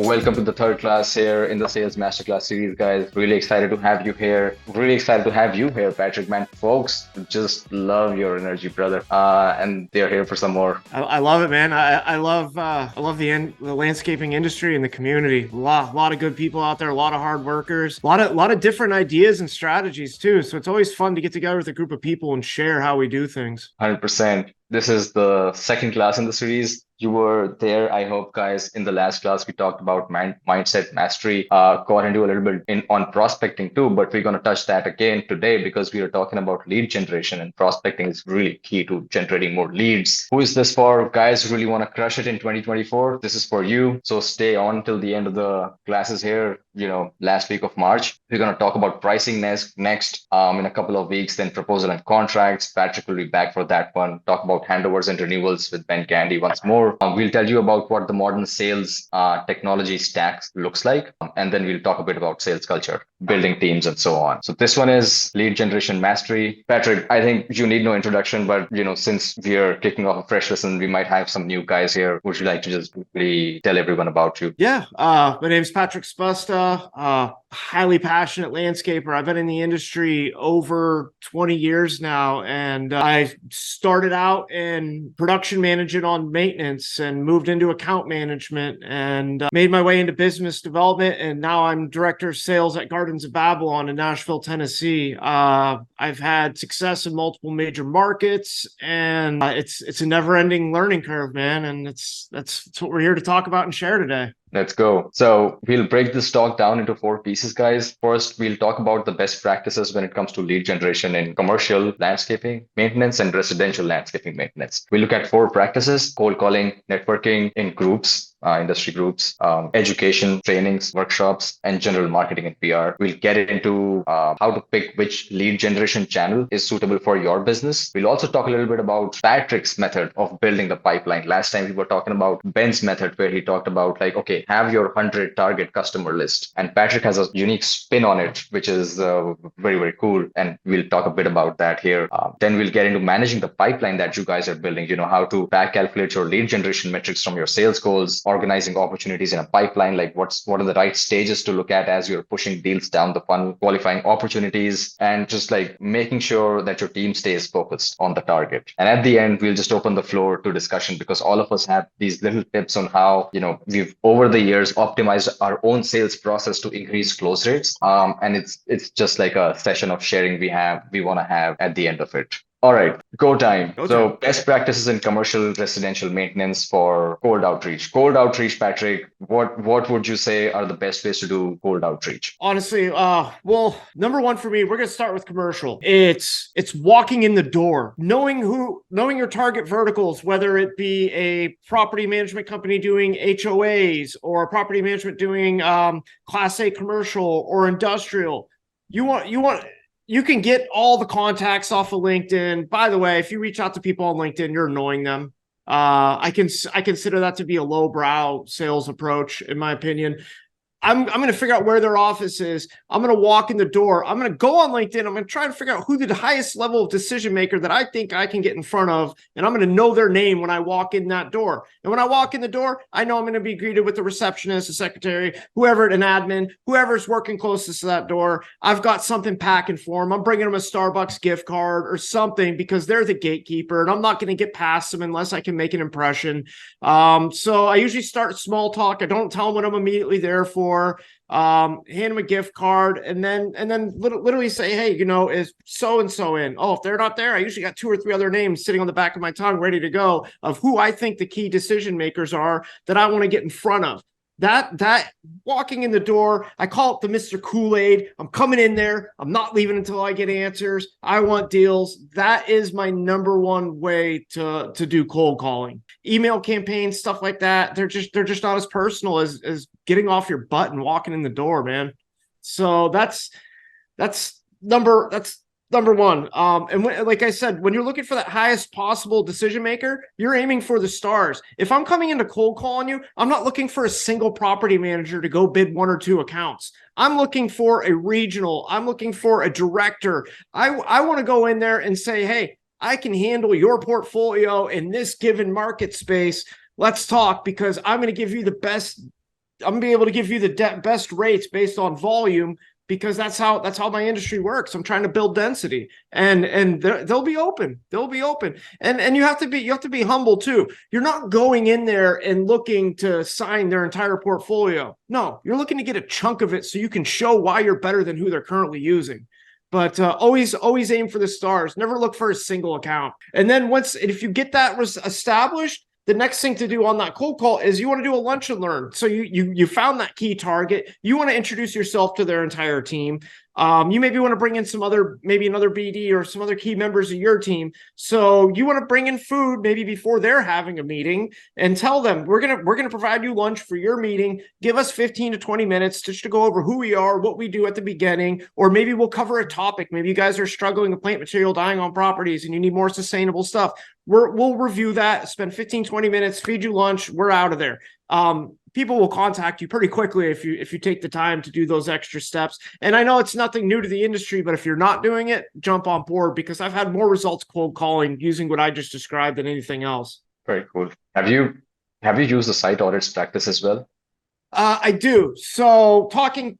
Welcome to the third class here in the Sales Masterclass series, guys. Really excited to have you here. Really excited to have you here, Patrick. Man, folks just love your energy, brother. And they're here for some more. I love it, man. I love the landscaping industry and the community. A lot of good people out there, a lot of hard workers, a lot of different ideas and strategies too. So it's always fun to get together with a group of people and share how we do things. 100%. This is the second class in the series. You were there, I hope, guys. In the last class, we talked about mindset mastery, got into a little bit on prospecting too, but we're going to touch that again today because we are talking about lead generation, and prospecting is really key to generating more leads. Who is this for? Guys who really want to crush it in 2024. This is for you. So stay on till the end of the classes here, last week of March. We're going to talk about pricing next in a couple of weeks, then proposal and contracts. Patrick will be back for that one. Talk about handovers and renewals with Ben Candy once more. We'll tell you about what the modern sales technology stack looks like, and then we'll talk a bit about sales culture, building teams, and so on. So this one is lead generation mastery. Patrick, I think you need no introduction, but since we are kicking off a fresh lesson, we might have some new guys here. Would you like to just really tell everyone about you? Yeah, my name's Patrick Spusta. Highly passionate landscaper. I've been in the industry over 20 years now, and I started out in production management on maintenance and moved into account management and made my way into business development. And now I'm director of sales at Gardens of Babylon in Nashville, Tennessee. I've had success in multiple major markets, and it's a never-ending learning curve, man. And that's what we're here to talk about and share today. Let's go. So we'll break this talk down into 4 pieces, guys. First, we'll talk about the best practices when it comes to lead generation in commercial landscaping maintenance and residential landscaping maintenance. We look at 4 practices: cold calling, networking in groups, industry groups, education, trainings, workshops, and general marketing and PR. We'll get into how to pick which lead generation channel is suitable for your business. We'll also talk a little bit about Patrick's method of building the pipeline. Last time we were talking about Ben's method, where he talked about have your 100 target customer list. And Patrick has a unique spin on it, which is very, very cool. And we'll talk a bit about that here. Then we'll get into managing the pipeline that you guys are building, how to back calculate your lead generation metrics from your sales goals, organizing opportunities in a pipeline, like what are the right stages to look at as you're pushing deals down the funnel, qualifying opportunities, and just making sure that your team stays focused on the target. And at the end, we'll just open the floor to discussion, because all of us have these little tips on how, we've over the years optimized our own sales process to increase close rates. And it's just like a session of sharing we want to have at the end of it. All right, go time. So best practices in commercial residential maintenance for cold outreach. Cold outreach, Patrick, what would you say are the best ways to do cold outreach? Honestly, well, number one for me, we're going to start with commercial. It's walking in the door, knowing your target verticals, whether it be a property management company doing HOAs or a property management doing Class A commercial or industrial. You can get all the contacts off of LinkedIn. By the way, if you reach out to people on LinkedIn, you're annoying them. I consider that to be a lowbrow sales approach, in my opinion. I'm going to figure out where their office is. I'm going to walk in the door. I'm going to go on LinkedIn. I'm going to try to figure out who the highest level of decision maker that I think I can get in front of. And I'm going to know their name when I walk in that door. And when I walk in the door, I know I'm going to be greeted with the receptionist, the secretary, whoever, an admin, whoever's working closest to that door. I've got something packing for them. I'm bringing them a Starbucks gift card or something, because they're the gatekeeper and I'm not going to get past them unless I can make an impression. So I usually start small talk. I don't tell them what I'm immediately there for. Hand them a gift card, and then literally say, hey, is so and so in? Oh, if they're not there, I usually got 2 or 3 other names sitting on the back of my tongue ready to go of who I think the key decision makers are that I want to get in front of. That walking in the door, I call it the Mr. Kool-Aid. I'm coming in there. I'm not leaving until I get answers. I want deals. That is my number one way to do cold calling. Email campaigns, stuff like that. They're just not as personal as getting off your butt and walking in the door, man. So that's number one. And like I said, when you're looking for that highest possible decision maker, you're aiming for the stars. If I'm coming into cold calling you, I'm not looking for a single property manager to go bid 1 or 2 accounts. I'm looking for a regional. I'm looking for a director. I want to go in there and say, hey, I can handle your portfolio in this given market space. Let's talk, because I'm going to give you the best I'm gonna be able to give you the best rates based on volume, because that's how my industry works. I'm trying to build density, and they'll be open. They'll be open. And you have to be humble too. You're not going in there and looking to sign their entire portfolio. No, you're looking to get a chunk of it so you can show why you're better than who they're currently using. But always aim for the stars. Never look for a single account. And then if you get that established, the next thing to do on that cold call is you want to do a lunch and learn. So you found that key target. You want to introduce yourself to their entire team. You maybe want to bring in maybe another BD or some other key members of your team. So you want to bring in food maybe before they're having a meeting, and tell them we're gonna provide you lunch for your meeting. Give us 15 to 20 minutes just to go over who we are, what we do at the beginning, or maybe we'll cover a topic. Maybe you guys are struggling with plant material dying on properties and you need more sustainable stuff. We'll review that, spend 15, 20 minutes, feed you lunch. We're out of there. People will contact you pretty quickly if you take the time to do those extra steps. And I know it's nothing new to the industry, but if you're not doing it, jump on board, because I've had more results cold calling using what I just described than anything else. Very cool. Have you used the site audits practice as well? I do. So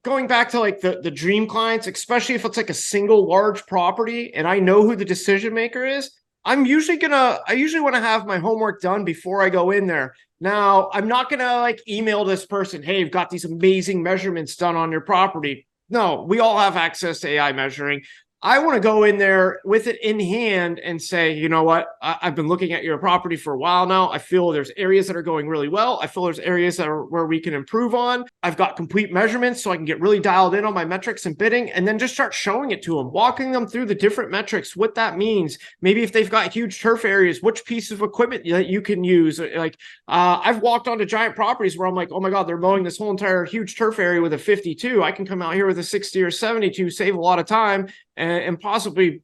going back to like the dream clients, especially if it's like a single large property and I know who the decision maker is, I usually want to have my homework done before I go in there. Now, I'm not going to like email this person, hey, you've got these amazing measurements done on your property. No, we all have access to AI measuring. I want to go in there with it in hand and say, you know what, I've been looking at your property for a while now. I feel there's areas that are going really well. I feel there's areas where we can improve on. I've got complete measurements so I can get really dialed in on my metrics and bidding, and then just start showing it to them, walking them through the different metrics, what that means. Maybe if they've got huge turf areas, which piece of equipment that you can use. Like I've walked onto giant properties where I'm like, oh my God, they're mowing this whole entire huge turf area with a 52. I can come out here with a 60 or 72, save a lot of time, and possibly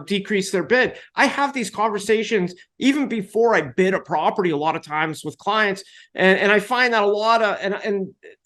decrease their bid. I have these conversations even before I bid a property a lot of times with clients. And I find that a lot of,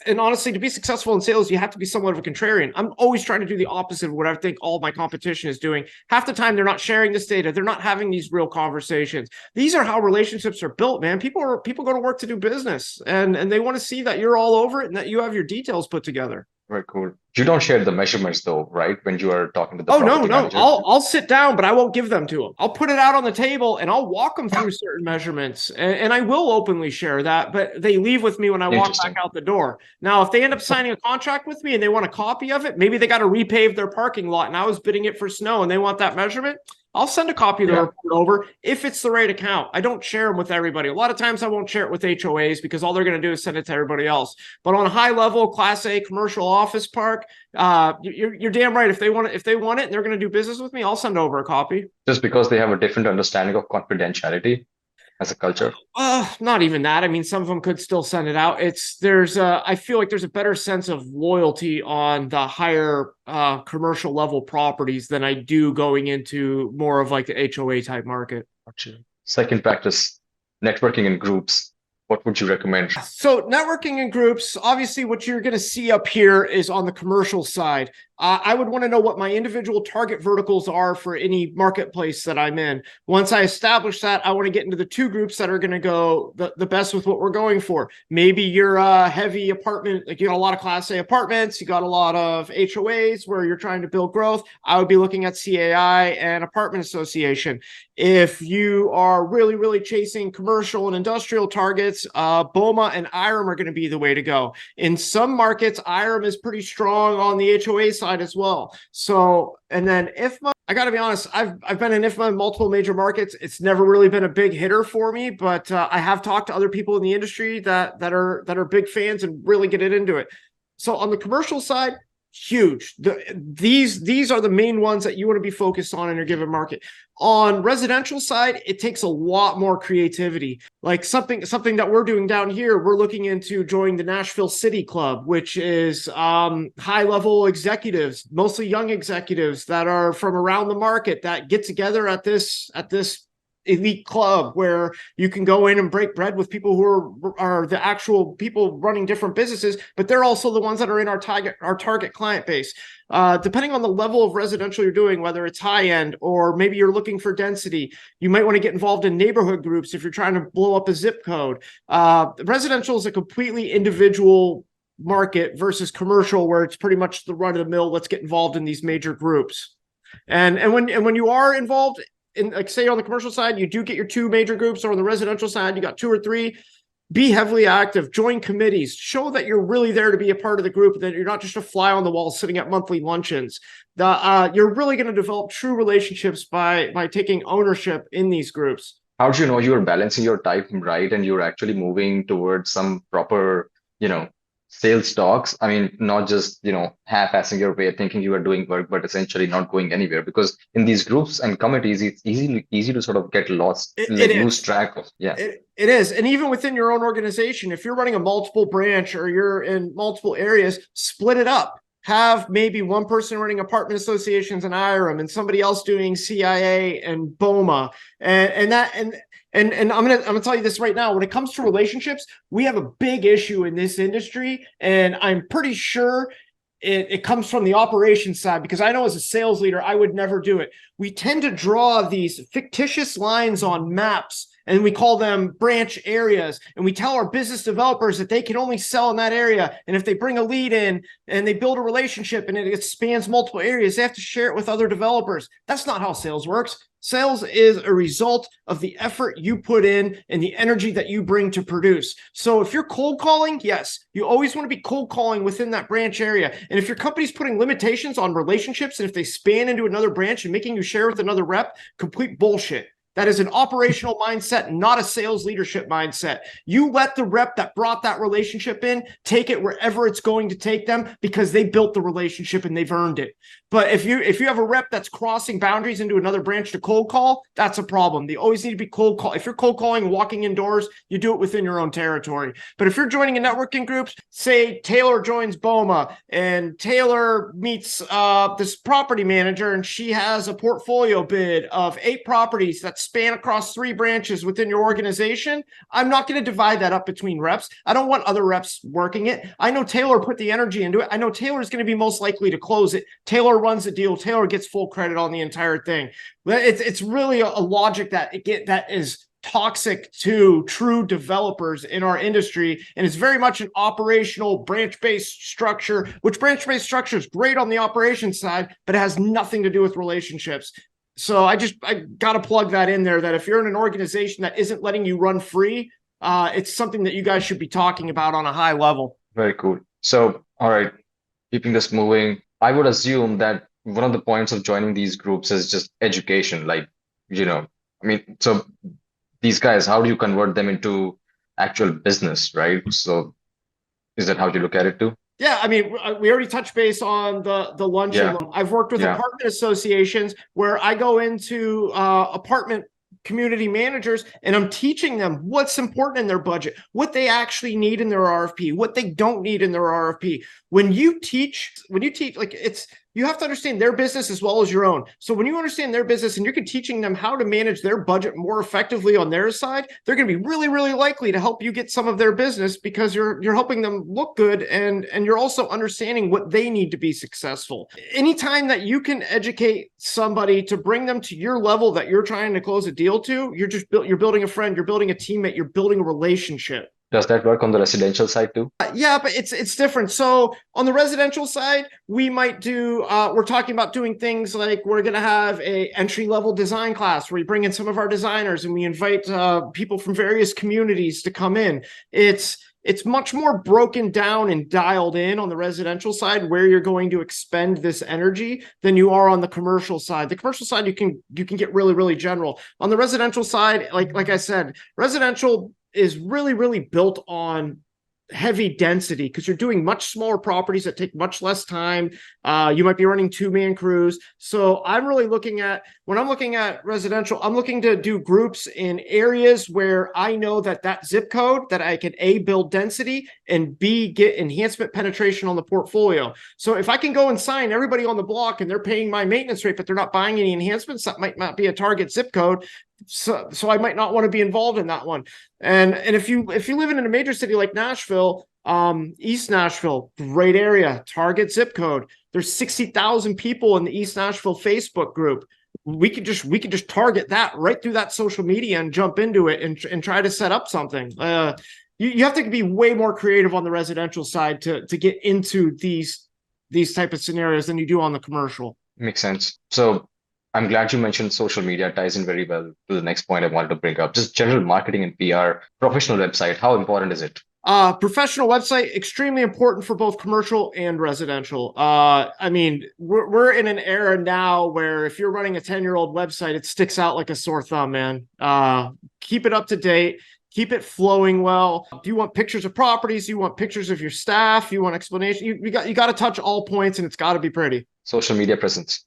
and honestly, to be successful in sales, you have to be somewhat of a contrarian. I'm always trying to do the opposite of what I think all of my competition is doing. Half the time, they're not sharing this data. They're not having these real conversations. These are how relationships are built, man. People go to work to do business, and they want to see that you're all over it and that you have your details put together. Very cool. You don't share the measurements though, right? When you are talking to the no. manager. I'll sit down, but I won't give them to them. I'll put it out on the table and I'll walk them through certain measurements, and I will openly share that, but they leave with me when I walk back out the door. Now, if they end up signing a contract with me and they want a copy of it, maybe they got to repave their parking lot and I was bidding it for snow and they want that measurement, I'll send a copy of the report over if it's the right account. I don't share them with everybody. A lot of times I won't share it with HOAs because all they're going to do is send it to everybody else. But on a high level, Class A commercial office park, you're damn right. If they want it and they're going to do business with me, I'll send over a copy. Just because they have a different understanding of confidentiality as a culture? Not even that. I mean, some of them could still send it out. I feel like there's a better sense of loyalty on the higher commercial level properties than I do going into more of like the HOA type market. Gotcha. Second practice, networking in groups. What would you recommend? So networking in groups, obviously what you're going to see up here is on the commercial side. I would want to know what my individual target verticals are for any marketplace that I'm in. Once I establish that, I want to get into the two groups that are going to go the best with what we're going for. Maybe you're a heavy apartment, like you got a lot of Class A apartments, you got a lot of HOAs where you're trying to build growth. I would be looking at CAI and apartment association. If you are really, really chasing commercial and industrial targets, BOMA and IREM are going to be the way to go. In some markets, IREM is pretty strong on the HOA side as well. So, and then IFMA, I got to be honest, I've been in IFMA in multiple major markets. It's never really been a big hitter for me, but I have talked to other people in the industry that are big fans and really get into it. So on the commercial side, huge. These are the main ones that you want to be focused on in your given market. On residential side, it takes a lot more creativity. Like something that we're doing down here, we're looking into joining the Nashville City Club, which is high-level executives, mostly young executives that are from around the market that get together at this elite club where you can go in and break bread with people who are the actual people running different businesses, but they're also the ones that are in our target client base. Depending on the level of residential you're doing, whether it's high end or maybe you're looking for density, you might want to get involved in neighborhood groups if you're trying to blow up a zip code. Residential is a completely individual market versus commercial, where it's pretty much the run of the mill. Let's get involved in these major groups. And when you are involved in, like, say on the commercial side, you do get your 2 major groups, or on the residential side, you got 2 or 3. Be heavily active, join committees, show that you're really there to be a part of the group, that you're not just a fly on the wall sitting at monthly luncheons. You're really going to develop true relationships by taking ownership in these groups. How do you know you're balancing your time right and you're actually moving towards some proper, sales talks? I mean, not just, half-assing your way, thinking you are doing work, but essentially not going anywhere. Because in these groups and committees, it's easy to sort of get lost, lose track of. Yeah. It is. And even within your own organization, if you're running a multiple branch or you're in multiple areas, split it up. Have maybe one person running apartment associations and IRM, and somebody else doing CIA and BOMA. And I'm gonna tell you this right now. When it comes to relationships, we have a big issue in this industry, and I'm pretty sure it comes from the operations side, because I know as a sales leader, I would never do it. We tend to draw these fictitious lines on maps, and we call them branch areas. And we tell our business developers that they can only sell in that area. And if they bring a lead in and they build a relationship and it spans multiple areas, they have to share it with other developers. That's not how sales works. Sales is a result of the effort you put in and the energy that you bring to produce. So if you're cold calling, yes, you always want to be cold calling within that branch area. And if your company's putting limitations on relationships, and if they span into another branch and making you share with another rep, complete bullshit. That is an operational mindset, not a sales leadership mindset. You let the rep that brought that relationship in take it wherever it's going to take them, because they built the relationship and they've earned it. But if you have a rep that's crossing boundaries into another branch to cold call, that's a problem. They always need to be cold call. If you're cold calling and walking indoors, you do it within your own territory. But if you're joining a networking group, say Taylor joins BOMA and Taylor meets this property manager, and she has a portfolio bid of 8 properties that span across 3 branches within your organization. I'm not going to divide that up between reps. I don't want other reps working it. I know Taylor put the energy into it. I know Taylor is going to be most likely to close it. Taylor runs the deal. Taylor gets full credit on the entire thing. It's really a logic that is toxic to true developers in our industry. And it's very much an operational branch-based structure, which branch-based structure is great on the operations side, but it has nothing to do with relationships. So I got to plug that in there, that if you're in an organization that isn't letting you run free, it's something that you guys should be talking about on a high level. Very cool. So, all right, keeping this moving, I would assume that one of the points of joining these groups is just education. Like, so these guys, how do you convert them into actual business, right? So is that how you look at it too? Yeah, I mean, we already touched base on the lunch. Yeah. I've worked with apartment associations where I go into apartment community managers and I'm teaching them what's important in their budget, what they actually need in their RFP, what they don't need in their RFP. When you teach, like, you have to understand their business as well as your own. So when you understand their business and you're teaching them how to manage their budget more effectively on their side, they're going to be really, really likely to help you get some of their business, because you're helping them look good, and you're also understanding what they need to be successful. Anytime that you can educate somebody to bring them to your level that you're trying to close a deal to, you're building a friend, you're building a teammate, you're building a relationship. Does that work on the residential side too? Yeah, but it's different. So on the residential side, we might do, we're talking about doing things like we're going to have a entry-level design class where we bring in some of our designers and we invite people from various communities to come in. It's much more broken down and dialed in on the residential side where you're going to expend this energy than you are on the commercial side. The commercial side, you can get really, really general. On the residential side, like I said, residential is really, really built on heavy density, because you're doing much smaller properties that take much less time. You might be running 2-man crews. So I'm really when I'm looking at residential, I'm looking to do groups in areas where I know that zip code, that I can A, build density, and B, get enhancement penetration on the portfolio. So if I can go and sign everybody on the block and they're paying my maintenance rate, but they're not buying any enhancements, that might not be a target zip code. so I might not want to be involved in that one. And if you live in a major city like Nashville, East Nashville, great area, target zip code. There's 60,000 people in the East Nashville Facebook group. We could just target that right through that social media and jump into it and try to set up something. You have to be way more creative on the residential side to get into these type of scenarios than you do on the commercial. Makes sense. So I'm glad you mentioned social media. Ties in very well to the next point I wanted to bring up. Just general marketing and PR, professional website. How important is it? Professional website, extremely important for both commercial and residential. I mean, we're in an era now where if you're running a 10-year-old website, it sticks out like a sore thumb, man. Keep it up to date. Keep it flowing well. Do you want pictures of properties? Do you want pictures of your staff? You want explanation? You got to touch all points, and it's got to be pretty. Social media presence.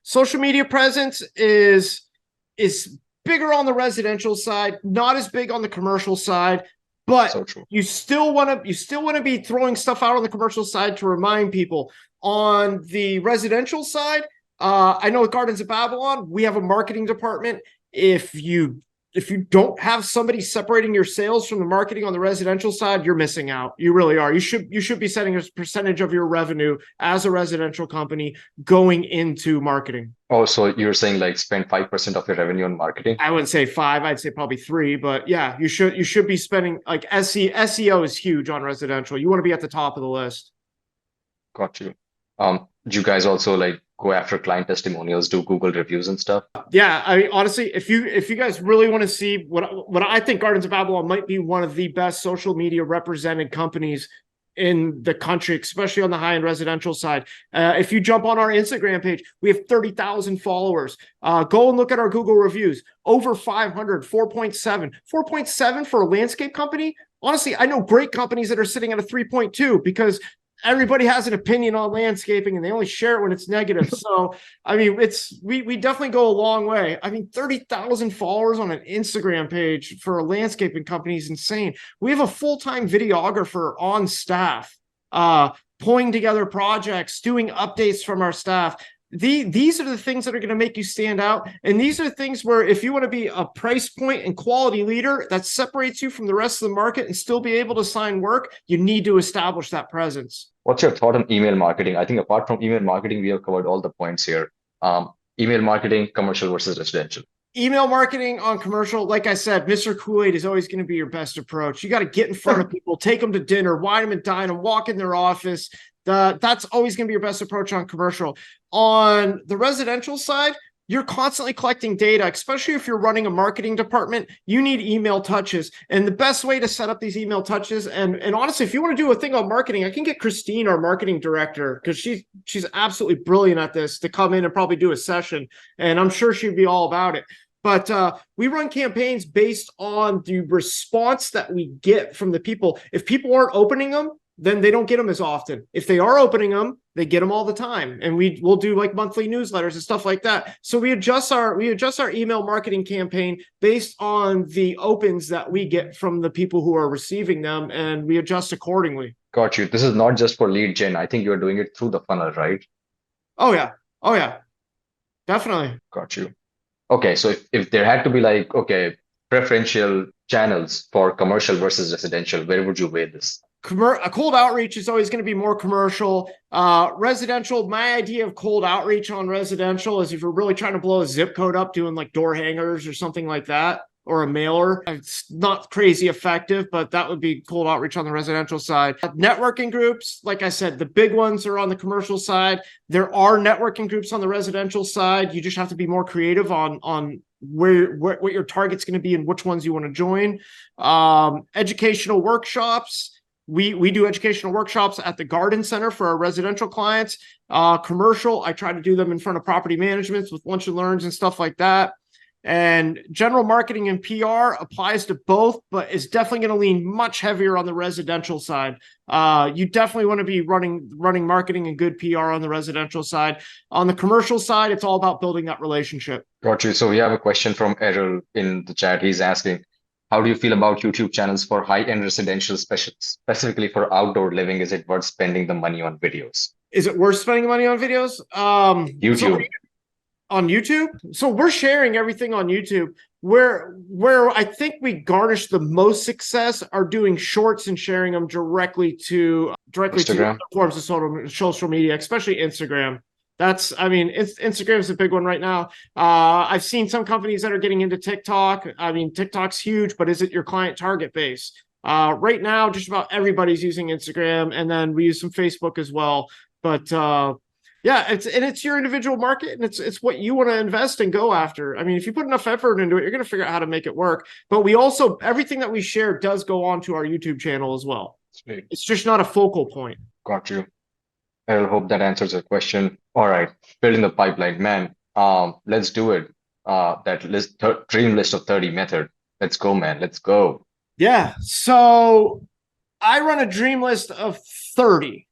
Social media presence is bigger on the residential side, not as big on the commercial side. But So you still want to be throwing stuff out on the commercial side to remind people. On the residential side, I know with Gardens of Babylon, we have a marketing department. If you don't have somebody separating your sales from the marketing on the residential side, you're missing out. You really are. You should be setting a percentage of your revenue as a residential company going into marketing. Oh, so you're saying like spend 5% of your revenue on marketing? I wouldn't say 5, I'd say probably 3, but yeah, you should be spending like SEO is huge on residential. You want to be at the top of the list. Got you. Do you guys also like go after client testimonials, do Google reviews and stuff? Yeah, I mean, honestly, if you guys really want to see what I think Gardens of Babylon might be one of the best social media represented companies in the country, especially on the high-end residential side. If you jump on our Instagram page, we have 30,000 followers. Go and look at our Google reviews. Over 500, 4.7. 4.7 for a landscape company? Honestly, I know great companies that are sitting at a 3.2 because everybody has an opinion on landscaping and they only share it when it's negative. So, I mean, we definitely go a long way. I mean, 30,000 followers on an Instagram page for a landscaping company is insane. We have a full-time videographer on staff, pulling together projects, doing updates from our staff. These are the things that are going to make you stand out. And these are the things where if you want to be a price point and quality leader that separates you from the rest of the market and still be able to sign work, you need to establish that presence. What's your thought on email marketing? I think apart from email marketing, we have covered all the points here. Email marketing, commercial versus residential. Email marketing on commercial, like I said, Mr. Kool-Aid is always going to be your best approach. You got to get in front of people, take them to dinner, wine them and dine them, walk in their office. That's always going to be your best approach on commercial. On the residential side, you're constantly collecting data, especially if you're running a marketing department. You need email touches. And the best way to set up these email touches, and honestly, if you want to do a thing on marketing, I can get Christine, our marketing director, because she's absolutely brilliant at this, to come in and probably do a session. And I'm sure she'd be all about it. But we run campaigns based on the response that we get from the people. If people aren't opening them, then they don't get them as often. If they are opening them, they get them all the time. And we'll do like monthly newsletters and stuff like that. So we adjust our email marketing campaign based on the opens that we get from the people who are receiving them, and we adjust accordingly. Got you. This is not just for lead gen. I think you're doing it through the funnel, right? Oh yeah. Definitely. Got you. Okay, so if there had to be like, okay, preferential channels for commercial versus residential, where would you weigh this? A cold outreach is always going to be more commercial. Residential, my idea of cold outreach on residential is if you're really trying to blow a zip code up, doing like door hangers or something like that, or a mailer. It's not crazy effective, but that would be cold outreach on the residential side. Networking groups, like I said, the big ones are on the commercial side. There are networking groups on the residential side. You just have to be more creative on what your target's going to be and which ones you want to join. Educational workshops. We do educational workshops at the Garden Center for our residential clients. Commercial, I try to do them in front of property managements with lunch and learns and stuff like that. And general marketing and PR applies to both, but is definitely going to lean much heavier on the residential side. You definitely want to be running marketing and good PR on the residential side. On the commercial side, it's all about building that relationship. Got you. So we have a question from Errol in the chat. He's asking, how do you feel about YouTube channels for high-end residential, specifically for outdoor living? Is it worth spending the money on videos? Is it worth spending money on videos? YouTube. On YouTube. So we're sharing everything on YouTube. Where I think we garnish the most success are doing shorts and sharing them directly to Instagram forms of social media, especially Instagram. Instagram is a big one right now. I've seen some companies that are getting into TikTok. I mean, TikTok's huge, but is it your client target base? Right now, just about everybody's using Instagram, and then we use some Facebook as well. But yeah, it's your individual market, and it's what you want to invest and go after. I mean, if you put enough effort into it, you're going to figure out how to make it work. But we also, everything that we share does go on to our YouTube channel as well. Sweet. It's just not a focal point. Got you. I hope that answers your question. All right, building the pipeline, man. Let's do it. That dream list of 30 method. Let's go, man. Let's go. Yeah. So I run a dream list of 30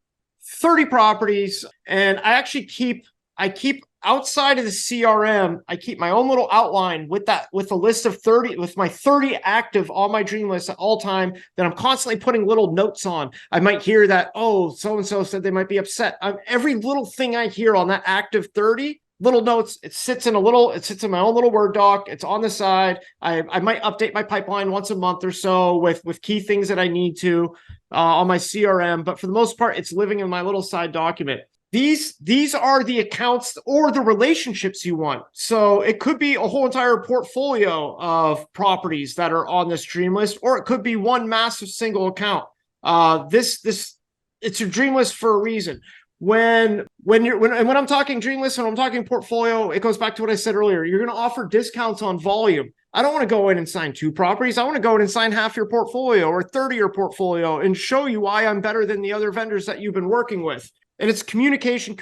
properties, and I keep outside of the CRM, I keep my own little outline with a list of 30, with my 30 active on my dream list at all time that I'm constantly putting little notes on. I might hear that, oh, so-and-so said they might be upset. Every little thing I hear on that active 30, little notes, it sits in my own little Word doc. It's on the side. I might update my pipeline once a month or so with key things that I need to on my CRM. But for the most part, it's living in my little side document. These are the accounts or the relationships you want. So it could be a whole entire portfolio of properties that are on this dream list, or it could be one massive single account. It's your dream list for a reason. When I'm talking dream list and I'm talking portfolio, it goes back to what I said earlier. You're going to offer discounts on volume. I don't want to go in and sign 2 properties. I want to go in and sign half your portfolio or 30 your portfolio and show you why I'm better than the other vendors that you've been working with. And it's communication.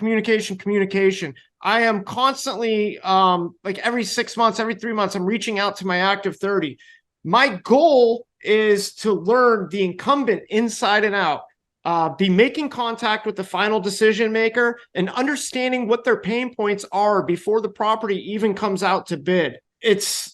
I am constantly, like every 6 months, every 3 months, I'm reaching out to my active 30. My goal is to learn the incumbent inside and out, be making contact with the final decision maker and understanding what their pain points are before the property even comes out to bid. The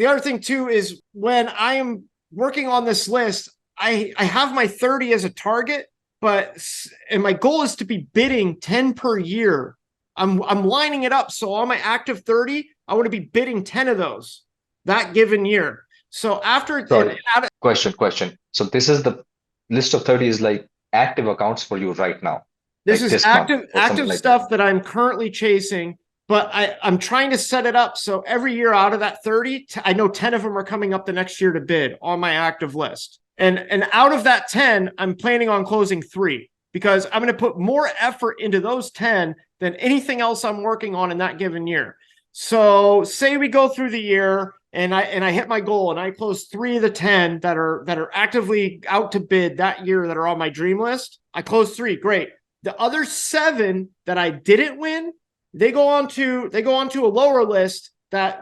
other thing too is when I am working on this list, I have my 30 as a target. And my goal is to be bidding 10 per year. I'm lining it up. So on my active 30, I want to be bidding 10 of those that given year. So Question. So this is the list of 30 is like active accounts for you right now. This is active stuff that I'm currently chasing, but I'm trying to set it up. So every year out of that 30, I know 10 of them are coming up the next year to bid on my active list. And out of that 10, I'm planning on closing 3 because I'm going to put more effort into those 10 than anything else I'm working on in that given year. So say we go through the year and I hit my goal and I close 3 of the 10 that are actively out to bid that year that are on my dream list. I close 3. Great. The other 7 that I didn't win, they go on to a lower list that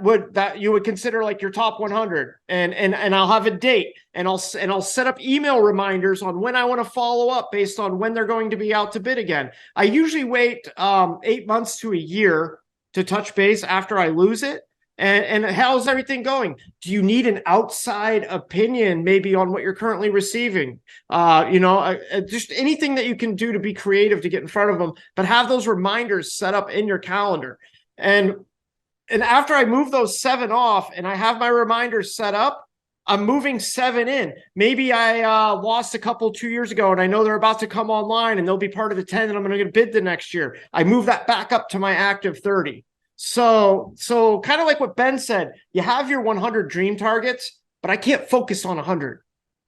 you would consider like your top 100, and I'll have a date, and I'll set up email reminders on when I want to follow up based on when they're going to be out to bid again. I usually wait 8 months to a year to touch base after I lose it. And how's everything going? Do you need an outside opinion maybe on what you're currently receiving? Just anything that you can do to be creative to get in front of them, but have those reminders set up in your calendar. And after I move those 7 off and I have my reminders set up, I'm moving 7 in. Maybe I lost a couple 2 years ago and I know they're about to come online and they'll be part of the 10 that I'm going to bid the next year. I move that back up to my active 30. So kind of like what Ben said, you have your 100 dream targets, but I can't focus on 100.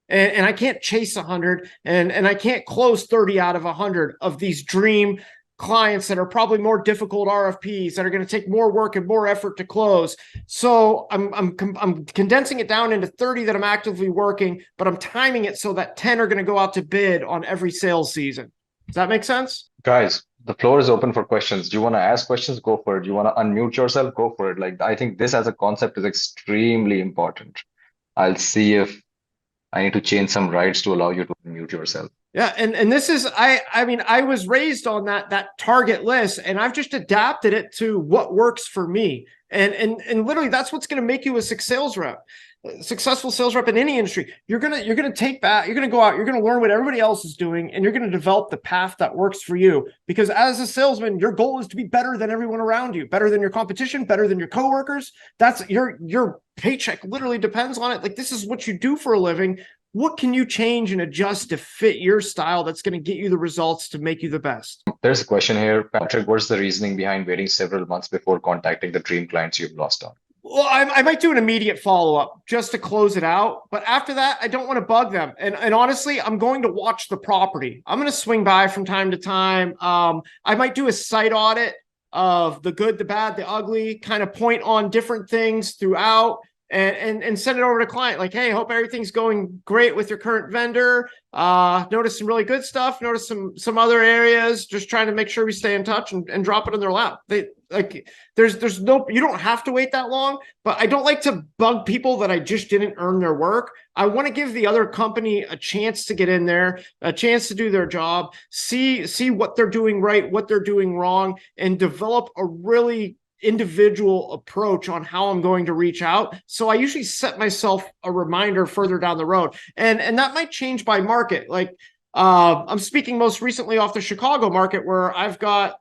And I can't chase 100 and I can't close 30 out of 100 of these dream clients that are probably more difficult RFPs that are going to take more work and more effort to close. So I'm condensing it down into 30 that I'm actively working, but I'm timing it so that 10 are going to go out to bid on every sales season. Does that make sense? Guys, the floor is open for questions. Do you want to ask questions? Go for it. Do you want to unmute yourself? Go for it. Like, I think this as a concept is extremely important. I'll see if I need to change some rights to allow you to unmute yourself. Yeah, and this is I was raised on that target list, and I've just adapted it to what works for me. And literally that's what's going to make you a successful sales rep in any industry. You're gonna take that, you're gonna go out, you're gonna learn what everybody else is doing, and you're gonna develop the path that works for you. Because as a salesman, your goal is to be better than everyone around you, better than your competition, better than your coworkers. That's your paycheck literally depends on it. Like, this is what you do for a living. What can you change and adjust to fit your style that's going to get you the results to make you the best? There's a question here, Patrick. What's the reasoning behind waiting several months before contacting the dream clients you've lost on? Well, I might do an immediate follow-up just to close it out. But after that, I don't want to bug them. And honestly, I'm going to watch the property. I'm going to swing by from time to time. I might do a site audit of the good, the bad, the ugly, kind of point on different things throughout and send it over to client. Like, hey, hope everything's going great with your current vendor. Notice some really good stuff. Notice some other areas. Just trying to make sure we stay in touch and drop it in their lap. There's no, you don't have to wait that long, but I don't like to bug people that I just didn't earn their work. I want to give the other company a chance to get in there, a chance to do their job, see what they're doing right, what they're doing wrong, and develop a really individual approach on how I'm going to reach out. So I usually set myself a reminder further down the road, and that might change by market. Like, I'm speaking most recently off the Chicago market, where I've got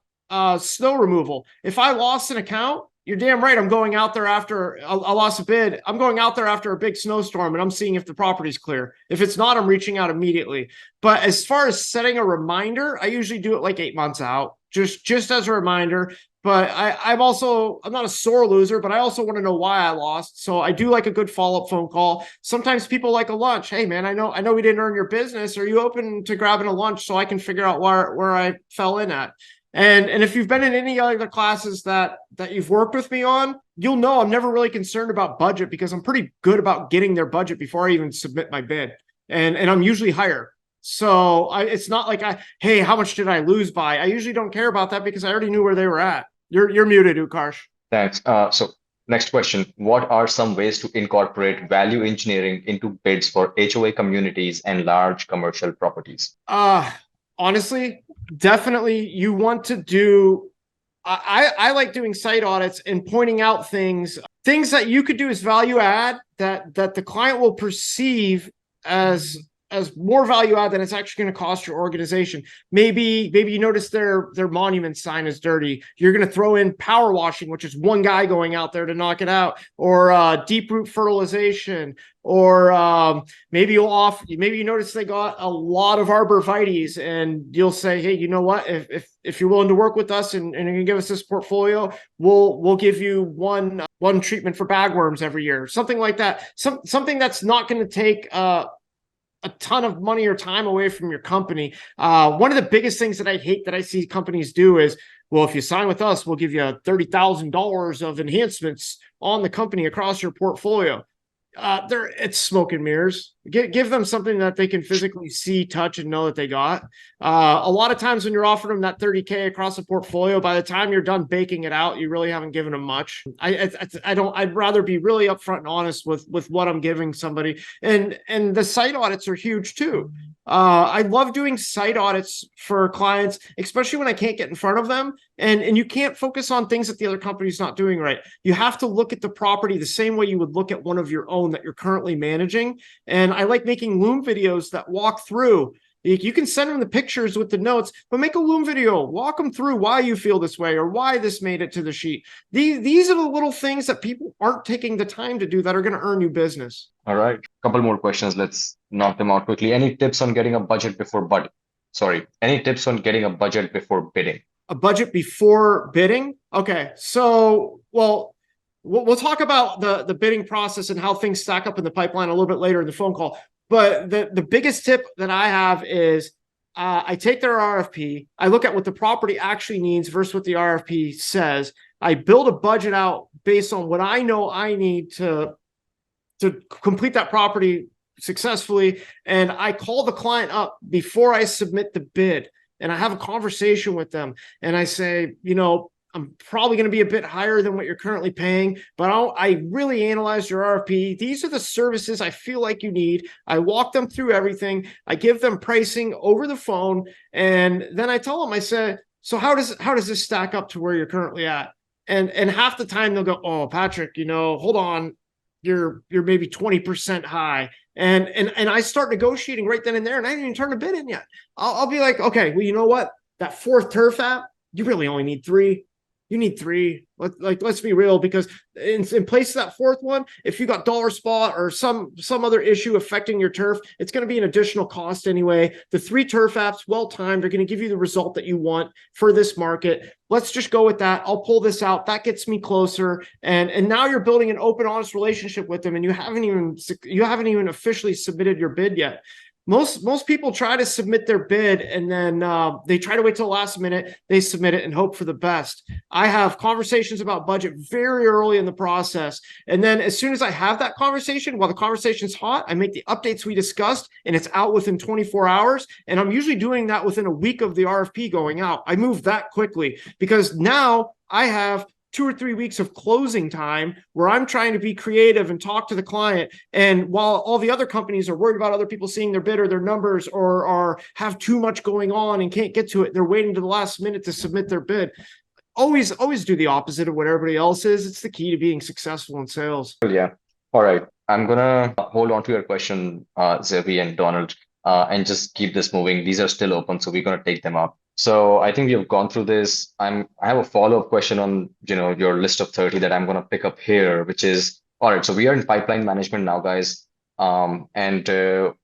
snow removal. If I lost an account, you're damn right, I'm going out there after I lost a bid. I'm going out there after a big snowstorm, and I'm seeing if the property's clear. If it's not, I'm reaching out immediately. But as far as setting a reminder, I usually do it like 8 months out, just as a reminder. But I'm not a sore loser, but I also want to know why I lost. So I do like a good follow-up phone call. Sometimes people like a lunch. Hey man, I know we didn't earn your business. Are you open to grabbing a lunch so I can figure out where I fell in at? And if you've been in any other classes that you've worked with me on, you'll know I'm never really concerned about budget, because I'm pretty good about getting their budget before I even submit my bid. And I'm usually higher. So it's not like hey, how much did I lose by? I usually don't care about that, because I already knew where they were at. You're muted, Utkarsh. Thanks. So next question. What are some ways to incorporate value engineering into bids for HOA communities and large commercial properties? Honestly, definitely you want to do, I like doing site audits and pointing out things that you could do as value add that the client will perceive as more value add than it's actually going to cost your organization. Maybe you notice their monument sign is dirty. You're going to throw in power washing, which is one guy going out there to knock it out, or deep root fertilization, or maybe you notice they got a lot of arborvitaes, and you'll say, hey, you know what? If you're willing to work with us and you're going to give us this portfolio, we'll give you one treatment for bagworms every year, something like that. Something that's not going to take a ton of money or time away from your company. One of the biggest things that I hate that I see companies do is, well, if you sign with us, we'll give you $30,000 of enhancements on the company across your portfolio. It's smoke and mirrors. Give them something that they can physically see, touch, and know that they got. A lot of times when you're offering them that 30K across a portfolio, by the time you're done baking it out, you really haven't given them much. I'd rather be really upfront and honest with what I'm giving somebody. And the site audits are huge too. I love doing site audits for clients, especially when I can't get in front of them. And you can't focus on things that the other company's not doing right. You have to look at the property the same way you would look at one of your own that you're currently managing. And I like making Loom videos that walk through. You can send them the pictures with the notes, but make a Loom video, walk them through why you feel this way or why this made it to the sheet. These are the little things that people aren't taking the time to do that are going to earn you business. All right. A couple more questions. Let's knock them out quickly. Any tips on getting a budget before any tips on getting a budget before bidding? A budget before bidding? Okay. So, well, we'll talk about the bidding process and how things stack up in the pipeline a little bit later in the phone call. But the biggest tip that I have is I take their RFP. I look at what the property actually needs versus what the RFP says. I build a budget out based on what I know I need to complete that property successfully. And I call the client up before I submit the bid. And I have a conversation with them. And I say, I'm probably going to be a bit higher than what you're currently paying, but I really analyzed your RFP. These are the services I feel like you need. I walk them through everything. I give them pricing over the phone. And then I tell them, I said, so how does this stack up to where you're currently at? And half the time they'll go, oh, Patrick, hold on, you're maybe 20% high. And I start negotiating right then and there, and I didn't even turn the bid in yet. I'll be like, okay, well, you know what? That fourth turf app, you really only need 3. You need 3. Let's be real, because in place of that fourth one, if you got dollar spot or some other issue affecting your turf, it's going to be an additional cost anyway. The 3 turf apps, well timed, are going to give you the result that you want for this market. Let's just go with that. I'll pull this out. That gets me closer. And now you're building an open, honest relationship with them, and you haven't even officially submitted your bid yet. Most people try to submit their bid, and then they try to wait till the last minute, they submit it and hope for the best. I have conversations about budget very early in the process. And then as soon as I have that conversation, while the conversation's hot, I make the updates we discussed, and it's out within 24 hours. And I'm usually doing that within a week of the RFP going out. I move that quickly because now I have 2 or 3 weeks of closing time where I'm trying to be creative and talk to the client. And while all the other companies are worried about other people seeing their bid or their numbers, or have too much going on and can't get to it, they're waiting to the last minute to submit their bid. Always do the opposite of what everybody else is. It's the key to being successful in sales. Yeah. All right. I'm gonna hold on to your question, Zevi and Donald, and just keep this moving. These are still open, so we're gonna take them up. So I think we have gone through this. I have a follow-up question on your list of 30 that I'm gonna pick up here, which is, all right, so we are in pipeline management now, guys. And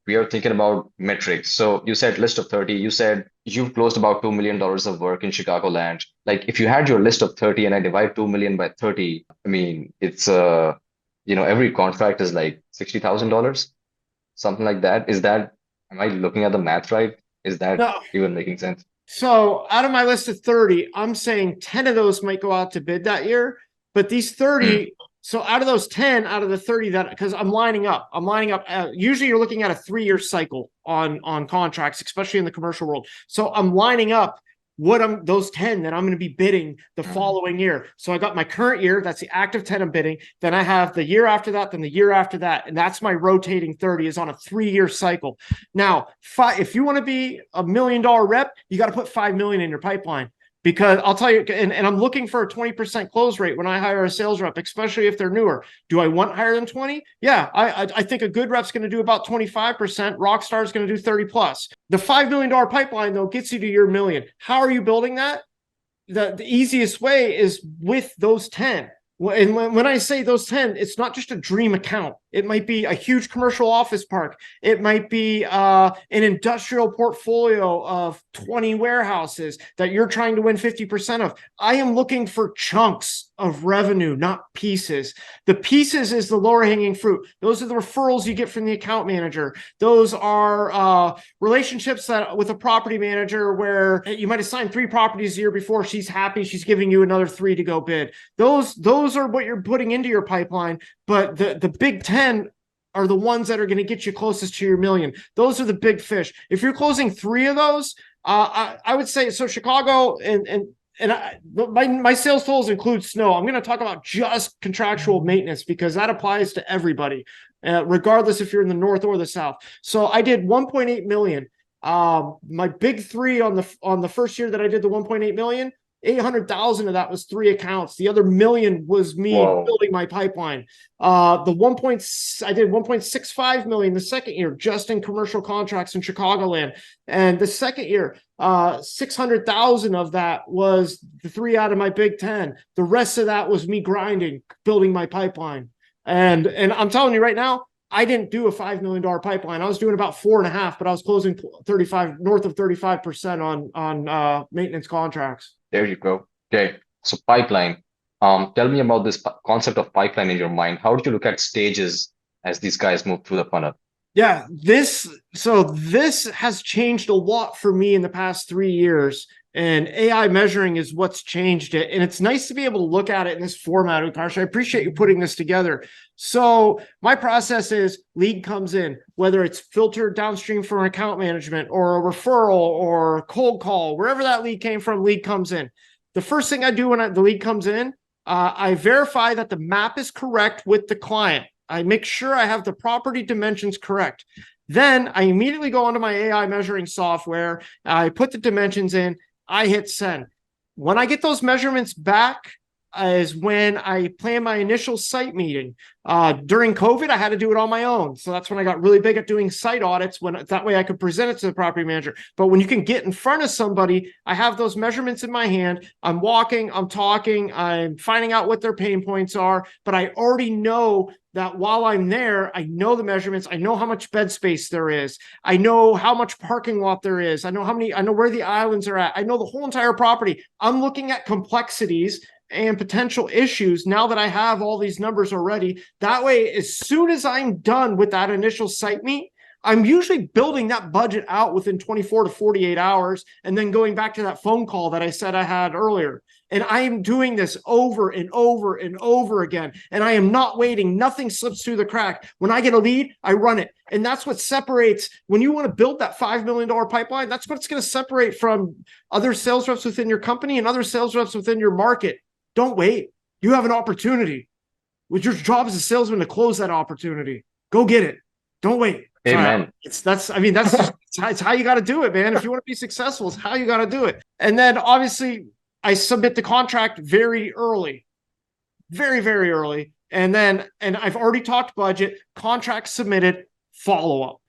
we are thinking about metrics. So you said list of 30, you said you've closed about $2 million of work in Chicagoland. Like, if you had your list of 30 and I divide 2 million by 30, I mean, it's every contract is like $60,000, something like that. Am I looking at the math right? Is that even making sense? So out of my list of 30, I'm saying 10 of those might go out to bid that year, but these 30, so out of those 10, out of the 30 because I'm lining up, usually you're looking at a 3-year cycle on contracts, especially in the commercial world. So I'm lining up those 10 that I'm going to be bidding the following year. So I got my current year, that's the active 10 I'm bidding. Then I have the year after that, then the year after that. And that's my rotating 30 is on a 3-year cycle. Now, if you want to be $1 million rep, you got to put 5 million in your pipeline. Because I'll tell you, and I'm looking for a 20% close rate when I hire a sales rep, especially if they're newer. Do I want higher than 20? Yeah, I think a good rep's going to do about 25%. Rockstar is going to do 30 plus. The $5 million pipeline, though, gets you to your million. How are you building that? The easiest way is with those 10. And when I say those 10, it's not just a dream account. It might be a huge commercial office park. It might be an industrial portfolio of 20 warehouses that you're trying to win 50% of. I am looking for chunks of revenue, not pieces. The pieces is the lower hanging fruit. Those are the referrals you get from the account manager. Those are relationships with a property manager where you might have signed 3 properties the year before. She's happy. She's giving you another 3 to go bid. Those are what you're putting into your pipeline. But the big 10 are the ones that are going to get you closest to your million. Those are the big fish. If you're closing 3 of those, I would say, so Chicago my sales tools include snow. I'm going to talk about just contractual maintenance because that applies to everybody, regardless if you're in the north or the south. So I did 1.8 million. My big 3 on the first year that I did the 1.8 million, 800,000 of that was 3 accounts. The other million was me building my pipeline. I did 1.65 million the second year just in commercial contracts in Chicagoland. And the second year, 600,000 of that was the 3 out of my big 10. The rest of that was me grinding, building my pipeline. And I'm telling you right now, I didn't do a $5 million pipeline. I was doing about 4.5, but I was closing north of 35% on maintenance contracts. There you go. Okay. So pipeline. Tell me about this concept of pipeline in your mind. How do you look at stages as these guys move through the funnel? Yeah, this has changed a lot for me in the past 3 years, and AI measuring is what's changed it. And it's nice to be able to look at it in this format, Utkarsh. I appreciate you putting this together. So my process is lead comes in, whether it's filtered downstream from account management or a referral or a cold call, wherever that lead came from, lead comes in. The first thing I do when the lead comes in, I verify that the map is correct with the client. I make sure I have the property dimensions correct. Then I immediately go onto my AI measuring software. I put the dimensions in. I hit send. When I get those measurements back, is when I plan my initial site meeting. During COVID, I had to do it on my own. So that's when I got really big at doing site audits, when that way I could present it to the property manager. But when you can get in front of somebody, I have those measurements in my hand. I'm walking, I'm talking, I'm finding out what their pain points are, but I already know that while I'm there, I know the measurements. I know how much bed space there is. I know how much parking lot there is. I know where the islands are at. I know the whole entire property. I'm looking at complexities and potential issues now that I have all these numbers already. That way, as soon as I'm done with that initial site meet, I'm usually building that budget out within 24 to 48 hours and then going back to that phone call that I said I had earlier. And I am doing this over and over and over again. And I am not waiting. Nothing slips through the crack. When I get a lead, I run it. And that's what separates, when you want to build that $5 million pipeline, that's what's going to separate from other sales reps within your company and other sales reps within your market. Don't wait. You have an opportunity. With your job as a salesman to close that opportunity. Go get it. Don't wait. Amen. That's how you got to do it, man. If you want to be successful, it's how you got to do it. And then obviously I submit the contract very early, very, very early. And I've already talked budget, contract submitted, follow up.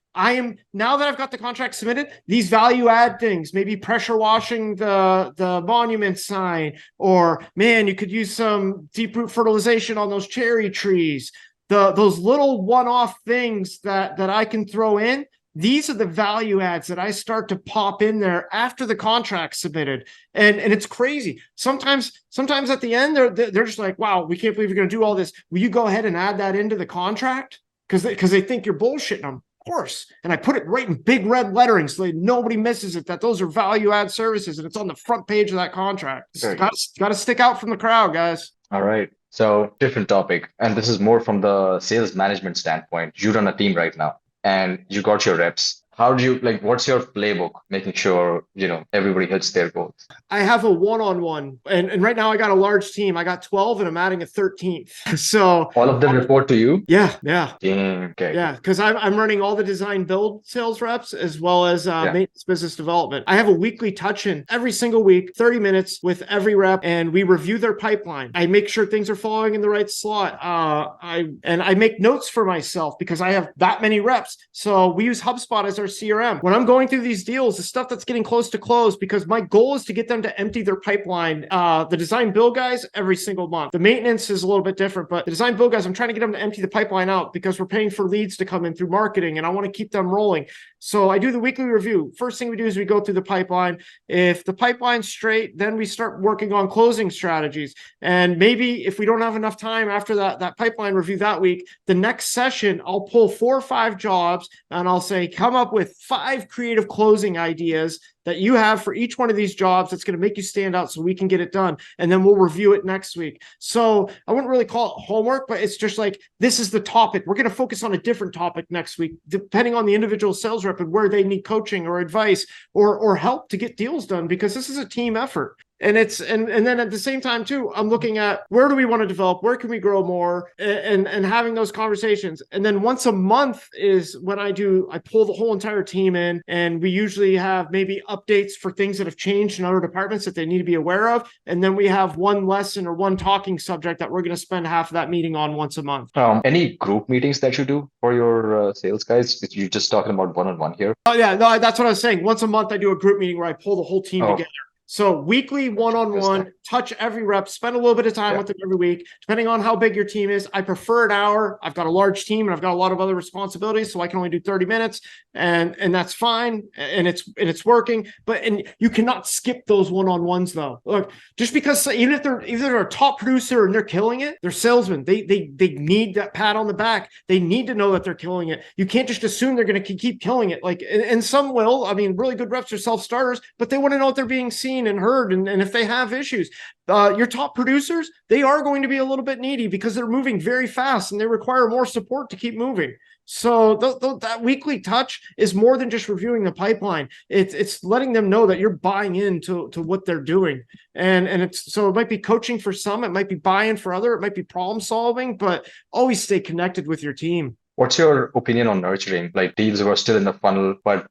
Now that I've got the contract submitted, these value add things, maybe pressure washing the monument sign, or man, you could use some deep root fertilization on those cherry trees. Those little one-off things that I can throw in, these are the value adds that I start to pop in there after the contract's submitted. And it's crazy. Sometimes at the end, they're just like, wow, we can't believe you're going to do all this. Will you go ahead and add that into the contract? Because they think you're bullshitting them. Of course. And I put it right in big red lettering so that nobody misses it, that those are value add services, and it's on the front page of that contract. It's got to stick out from the crowd, guys. All right. So different topic. And this is more from the sales management standpoint. You run a team right now and you got your reps. How do you, what's your playbook, making sure, everybody hits their goals? I have a one-on-one, and right now I got a large team. I got 12 and I'm adding a 13th. So all of them report to you? Yeah. Okay. Yeah, because I'm running all the design build sales reps as well as maintenance business development. I have a weekly touch-in every single week, 30 minutes with every rep, and we review their pipeline. I make sure things are falling in the right slot. I make notes for myself because I have that many reps. So we use HubSpot as our CRM. When I'm going through these deals, the stuff that's getting close to close, because my goal is to get them to empty their pipeline. The design build guys every single month. The maintenance is a little bit different, but the design build guys, I'm trying to get them to empty the pipeline out because we're paying for leads to come in through marketing, and I want to keep them rolling. So I do the weekly review. First thing we do is we go through the pipeline. If the pipeline's straight, then we start working on closing strategies. And maybe if we don't have enough time after that pipeline review that week, the next session, I'll pull 4 or 5 jobs and I'll say, come up with 5 creative closing ideas that you have for each one of these jobs that's going to make you stand out so we can get it done. And then we'll review it next week. So I wouldn't really call it homework, but it's just like, this is the topic. We're going to focus on a different topic next week, depending on the individual sales rep and where they need coaching or advice or help to get deals done, because this is a team effort. And then at the same time too, I'm looking at where do we want to develop, where can we grow more, and having those conversations. And then once a month is when I pull the whole entire team in, and we usually have maybe updates for things that have changed in other departments that they need to be aware of. And then we have one lesson or one talking subject that we're going to spend half of that meeting on once a month. Any group meetings that you do for your sales guys? You're just talking about one-on-one here. Oh yeah, no, that's what I was saying. Once a month, I do a group meeting where I pull the whole team together. So weekly one-on-one, touch every rep, spend a little bit of time with them every week, depending on how big your team is. I prefer an hour. I've got a large team and I've got a lot of other responsibilities, so I can only do 30 minutes and that's fine. And it's working, and you cannot skip those one-on-ones though. Look, just because even if they're a top producer and they're killing it, they're salesmen. They need that pat on the back. They need to know that they're killing it. You can't just assume they're going to keep killing it. And some will. I mean, really good reps are self-starters, but they want to know if they're being seen and heard, and if they have issues. Your top producers, they are going to be a little bit needy because they're moving very fast and they require more support to keep moving. So that weekly touch is more than just reviewing the pipeline. It's letting them know that you're buying into what they're doing. And it might be coaching for some, it might be buy-in for other, it might be problem solving, but always stay connected with your team. What's your opinion on nurturing, like deals who are still in the funnel, but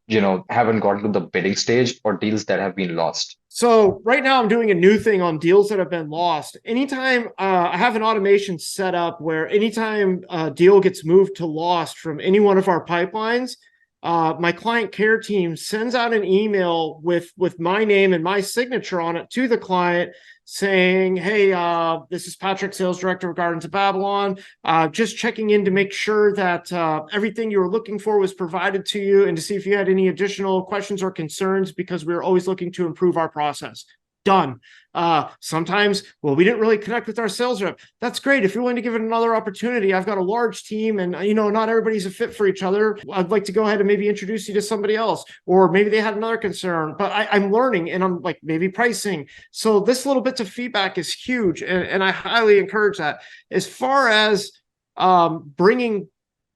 haven't gotten to the bidding stage, or deals that have been lost? So right now I'm doing a new thing on deals that have been lost. Anytime I have an automation set up where anytime a deal gets moved to lost from any one of our pipelines, my client care team sends out an email with my name and my signature on it to the client saying, hey, this is Patrick, sales director of Gardens of Babylon. Just checking in to make sure that everything you were looking for was provided to you and to see if you had any additional questions or concerns, because we're always looking to improve our process. Done. Sometimes, well, we didn't really connect with our sales rep. That's great. If you're willing to give it another opportunity, I've got a large team and, not everybody's a fit for each other. I'd like to go ahead and maybe introduce you to somebody else, or maybe they had another concern, but I'm learning and I'm like, maybe pricing. So this little bits of feedback is huge. And I highly encourage that. As far as bringing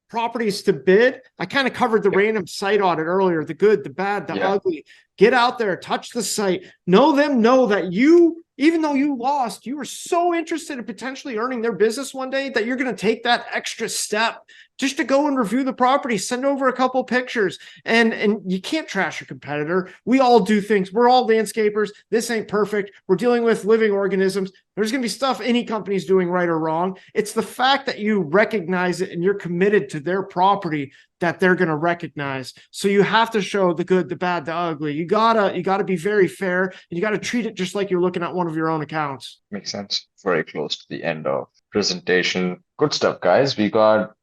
properties to bid, I kind of covered the random site audit earlier, the good, the bad, the ugly. Get out there, touch the site, know that you, even though you lost, you were so interested in potentially earning their business one day that you're going to take that extra step just to go and review the property, send over a couple pictures, and you can't trash your competitor. We all do things. We're all landscapers. This ain't perfect. We're dealing with living organisms. There's going to be stuff any company's doing right or wrong. It's the fact that you recognize it and you're committed to their property that they're going to recognize. So you have to show the good, the bad, the ugly. You gotta be very fair, and you got to treat it just like you're looking at one of your own accounts. Makes sense. Very close to the end of presentation. Good stuff, guys. We got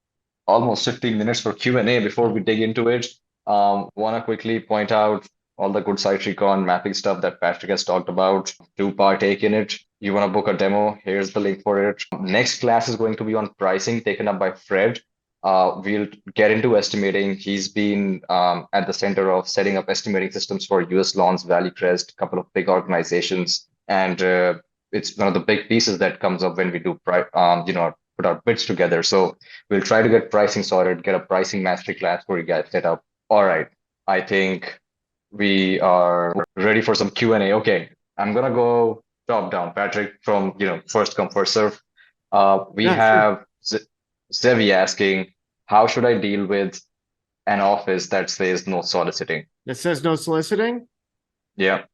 almost 15 minutes for Q&A before we dig into it. Want to quickly point out all the good site recon mapping stuff that Patrick has talked about. Do partake in it. You want to book a demo? Here's the link for it. Next class is going to be on pricing, taken up by Fred. We'll get into estimating. He's been at the center of setting up estimating systems for US Lawns, Valley Crest, a couple of big organizations. And it's one of the big pieces that comes up when we do put our bids together. So we'll try to get pricing sorted, get a pricing masterclass for you guys set up. All right. I think we are ready for some Q&A. Okay. I'm going to go top down, Patrick, from, first come, first serve. We have Zevi asking, how should I deal with an office that says no soliciting? That says no soliciting? Yeah.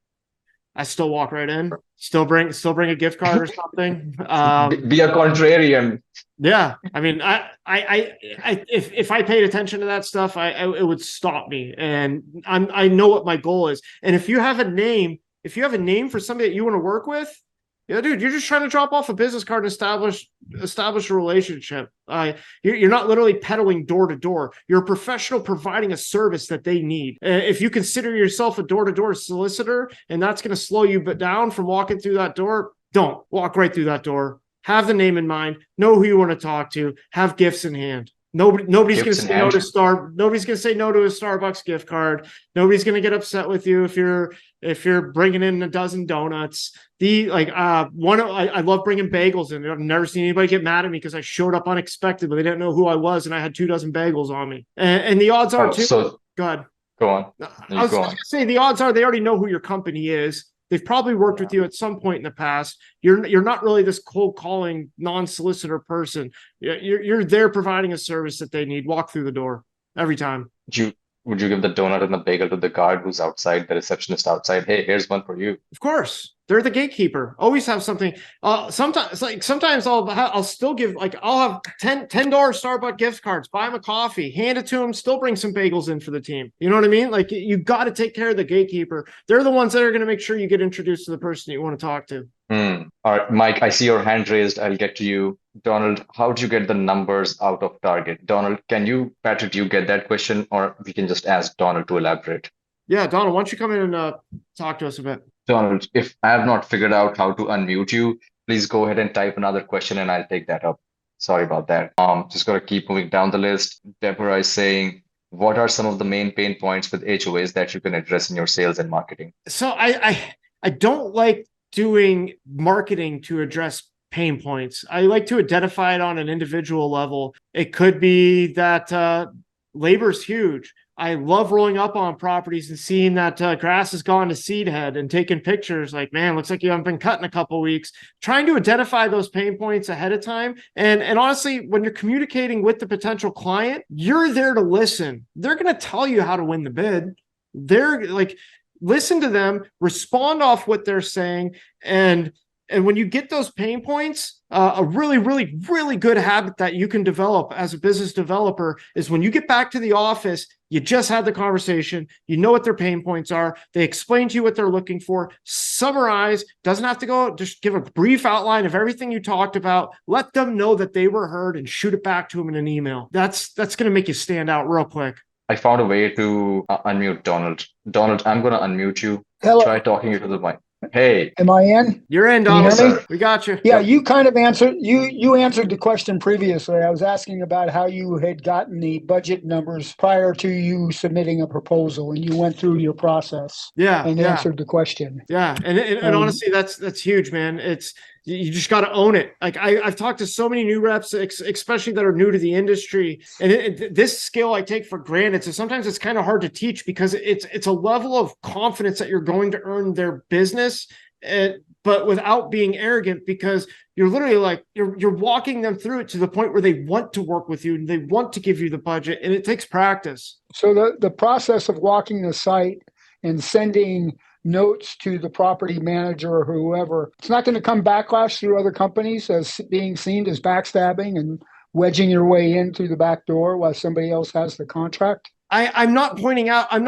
I still walk right in. Still bring a gift card or something. Be a contrarian. Yeah, I mean, if I paid attention to that stuff, it would stop me, and I know what my goal is. And if you have a name for somebody that you want to work with, yeah, dude, you're just trying to drop off a business card and establish a relationship. You're not literally peddling door to door. You're a professional providing a service that they need. If you consider yourself a door-to-door solicitor and that's going to slow you down from walking through that door, don't walk right through that door. Have the name in mind. Know who you want to talk to. Have gifts in hand. Nobody's going to say no to Nobody's going to say no to a Starbucks gift card. Nobody's going to get upset with you if you're bringing in a dozen donuts. I love bringing bagels in. I've never seen anybody get mad at me because I showed up unexpectedly. They didn't know who I was, and I had 24 bagels on me. And the odds are too. Go ahead. Go on. I was going to say the odds are they already know who your company is. They've probably worked with you at some point in the past. You're not really this cold calling non-solicitor person. You're there providing a service that they need. Walk through the door every time. Would you give the donut and the bagel to the guard who's outside, the receptionist outside? Hey, here's one for you. Of course. They're the gatekeeper. Always have something. Sometimes I'll still give, I'll have $10 Starbucks gift cards, buy them a coffee, hand it to them, still bring some bagels in for the team. You know what I mean? You got to take care of the gatekeeper. They're the ones that are going to make sure you get introduced to the person you want to talk to. All right, Mike, I see your hand raised. I'll get to you. Donald, how do you get the numbers out of target? Donald, Patrick, do you get that question, or we can just ask Donald to elaborate? Yeah, Donald, why don't you come in and talk to us a bit? Donald, if I have not figured out how to unmute you, please go ahead and type another question and I'll take that up. Sorry about that. Just got to keep moving down the list. Deborah is saying, what are some of the main pain points with HOAs that you can address in your sales and marketing? So I don't like doing marketing to address pain points. I like to identify it on an individual level. It could be that labor is huge. I love rolling up on properties and seeing that grass has gone to seed head and taking pictures like, man, looks like you haven't been cut in a couple of weeks. Trying to identify those pain points ahead of time. And honestly, when you're communicating with the potential client, you're there to listen. They're going to tell you how to win the bid. They're like, listen to them, respond off what they're saying. And when you get those pain points, a really, really, really good habit that you can develop as a business developer is when you get back to the office, you just had the conversation, you know what their pain points are, they explain to you what they're looking for, summarize, doesn't have to go, just give a brief outline of everything you talked about, let them know that they were heard and shoot it back to them in an email. That's going to make you stand out real quick. I found a way to unmute Donald. Donald, I'm going to unmute you. Hello. Try talking into the mic. Hey. Am I in? You're in, Can you Donald. hear me? We got you. Yeah, Yep. you kind of answered, you answered the question previously. I was asking about how you had gotten the budget numbers prior to you submitting a proposal, and you went through your process Yeah. and answered the question. Yeah. And honestly, that's huge, man. It's, you just got to own it. Like I've talked to so many new reps, especially that are new to the industry, and this skill I take for granted. So sometimes it's kind of hard to teach because it's a level of confidence that you're going to earn their business, but without being arrogant, because you're literally like you're walking them through it to the point where they want to work with you and they want to give you the budget, and it takes practice. So the process of walking the site and sending notes to the property manager or whoever, it's not going to come backlash through other companies as being seen as backstabbing and wedging your way in through the back door while somebody else has the contract. I'm not pointing out, I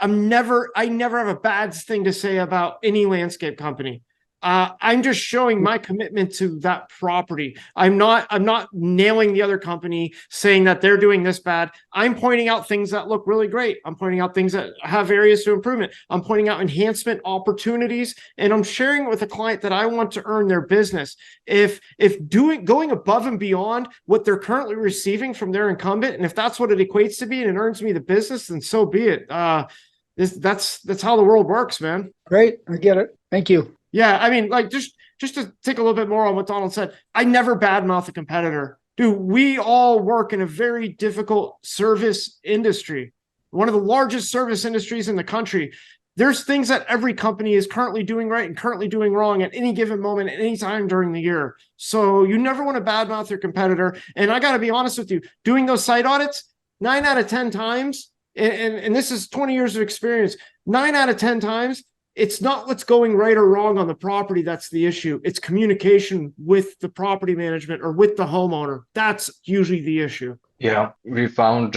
never have a bad thing to say about any landscape company. I'm just showing my commitment to that property. I'm not nailing the other company, saying that they're doing this bad. I'm pointing out things that look really great. I'm pointing out things that have areas to improvement. I'm pointing out enhancement opportunities, and I'm sharing it with a client that I want to earn their business. If going above and beyond what they're currently receiving from their incumbent, and if that's what it equates to be and it earns me the business, then so be it. That's how the world works, man. Great. I get it. Thank you. Yeah, I mean, like just to take a little bit more on what Donald said, I never badmouth a competitor. Dude, we all work in a very difficult service industry, one of the largest service industries in the country. There's things that every company is currently doing right and currently doing wrong at any given moment, at any time during the year. So you never want to badmouth your competitor. And I got to be honest with you, doing those site audits, 9 out of 10 times, and this is 20 years of experience, 9 out of 10 times, it's not what's going right or wrong on the property that's the issue. It's communication with the property management or with the homeowner. That's usually the issue. Yeah, we found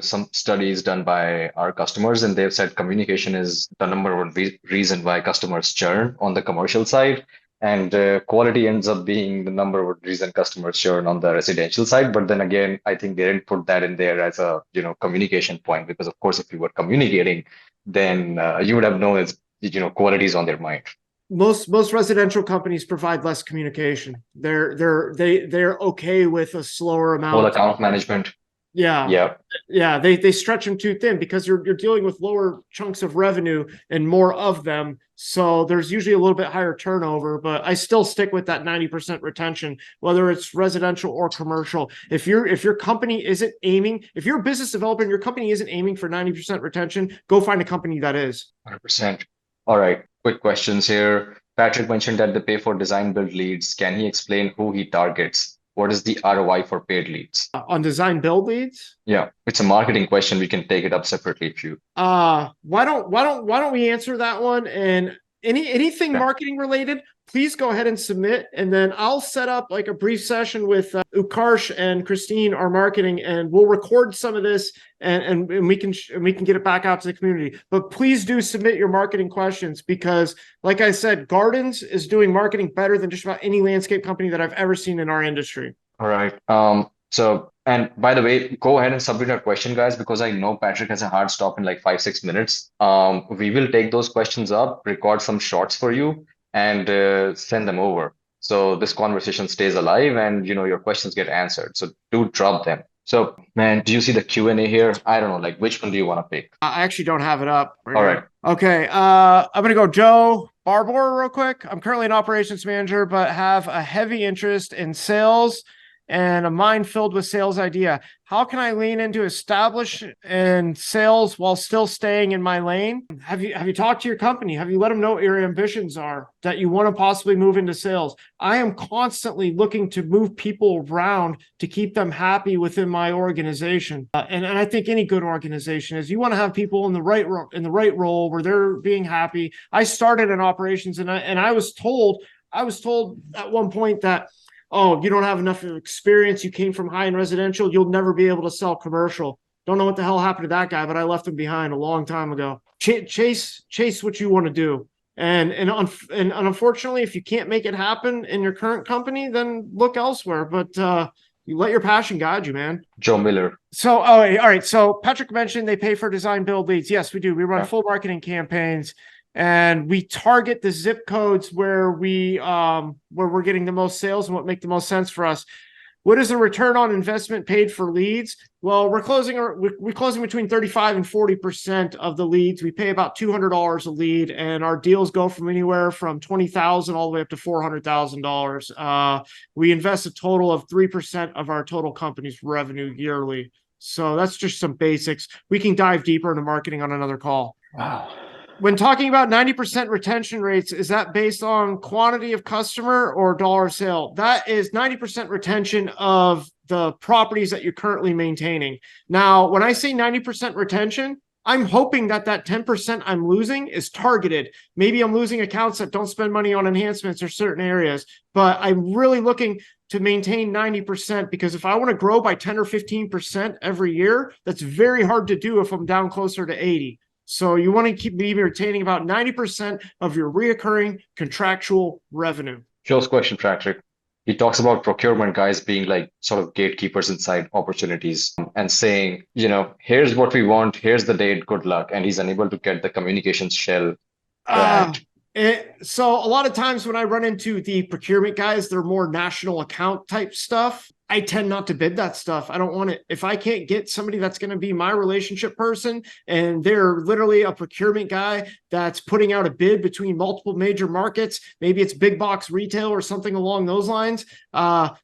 some studies done by our customers, and they've said communication is the number one reason why customers churn on the commercial side. And quality ends up being the number one reason customers churn on the residential side. But then again, I think they didn't put that in there as a communication point, because of course, if you were communicating, then you would have known it's quality is on their mind. Most residential companies provide less communication. They're okay with a slower amount. Whole account management. Yeah. They stretch them too thin because you're dealing with lower chunks of revenue and more of them. So there's usually a little bit higher turnover, but I still stick with that 90% retention, whether it's residential or commercial. If your company isn't aiming, if you're a business developer and your company isn't aiming for 90% retention, go find a company that is. 100%. All right, quick questions here. Patrick mentioned that they pay for design build leads. Can he explain who he targets? What is the ROI for paid leads? On design build leads? Yeah, it's a marketing question. We can take it up separately if you. Why don't we answer that one? And anything marketing related, please go ahead and submit, and then I'll set up like a brief session with Utkarsh and Christine, our marketing, and we'll record some of this and we can get it back out to the community. But please do submit your marketing questions, because like I said, Gardens is doing marketing better than just about any landscape company that I've ever seen in our industry. All right. So, and by the way, go ahead and submit your question, guys, because I know Patrick has a hard stop in like 5-6 minutes. We will take those questions up, record some shorts for you, and send them over. So this conversation stays alive and, your questions get answered. So do drop them. So, man, do you see the Q&A here? I don't know, like, which one do you want to pick? I actually don't have it up. All right. Okay. I'm going to go Joe Barbour real quick. I'm currently an operations manager, but have a heavy interest in sales and a mind filled with sales idea. How can I lean into establish and sales while still staying in my lane? Have you talked to your company? Have you let them know what your ambitions are, that you want to possibly move into sales? I am constantly looking to move people around to keep them happy within my organization. And I think any good organization is, you want to have people in the right role where they're being happy. I started in operations, and I was told at one point that, oh, you don't have enough experience. You came from high-end residential. You'll never be able to sell commercial. Don't know what the hell happened to that guy, but I left him behind a long time ago. Chase what you want to do. And unfortunately, if you can't make it happen in your current company, then look elsewhere. But you let your passion guide you, man. Joe Miller. So, all right. So Patrick mentioned they pay for design build leads. Yes, we do. We run full marketing campaigns, and we target the zip codes where we're getting the most sales and what make the most sense for us. What is the return on investment paid for leads? Well, we're closing between 35 and 40% of the leads. We pay about $200 a lead, and our deals go from anywhere from $20,000 all the way up to $400,000. We invest a total of 3% of our total company's revenue yearly. So that's just some basics. We can dive deeper into marketing on another call. Wow. When talking about 90% retention rates, is that based on quantity of customer or dollar sale? That is 90% retention of the properties that you're currently maintaining. Now, when I say 90% retention, I'm hoping that 10% I'm losing is targeted. Maybe I'm losing accounts that don't spend money on enhancements or certain areas, but I'm really looking to maintain 90%, because if I want to grow by 10 or 15% every year, that's very hard to do if I'm down closer to 80. So you want to be retaining about 90% of your reoccurring contractual revenue. Joe's question, Patrick. He talks about procurement guys being like sort of gatekeepers inside opportunities and saying, here's what we want, here's the date, good luck. And he's unable to get the communications shell right. So a lot of times when I run into the procurement guys, they're more national account type stuff. I tend not to bid that stuff. I don't want it. If I can't get somebody that's going to be my relationship person, and they're literally a procurement guy that's putting out a bid between multiple major markets, maybe it's big box retail or something along those lines,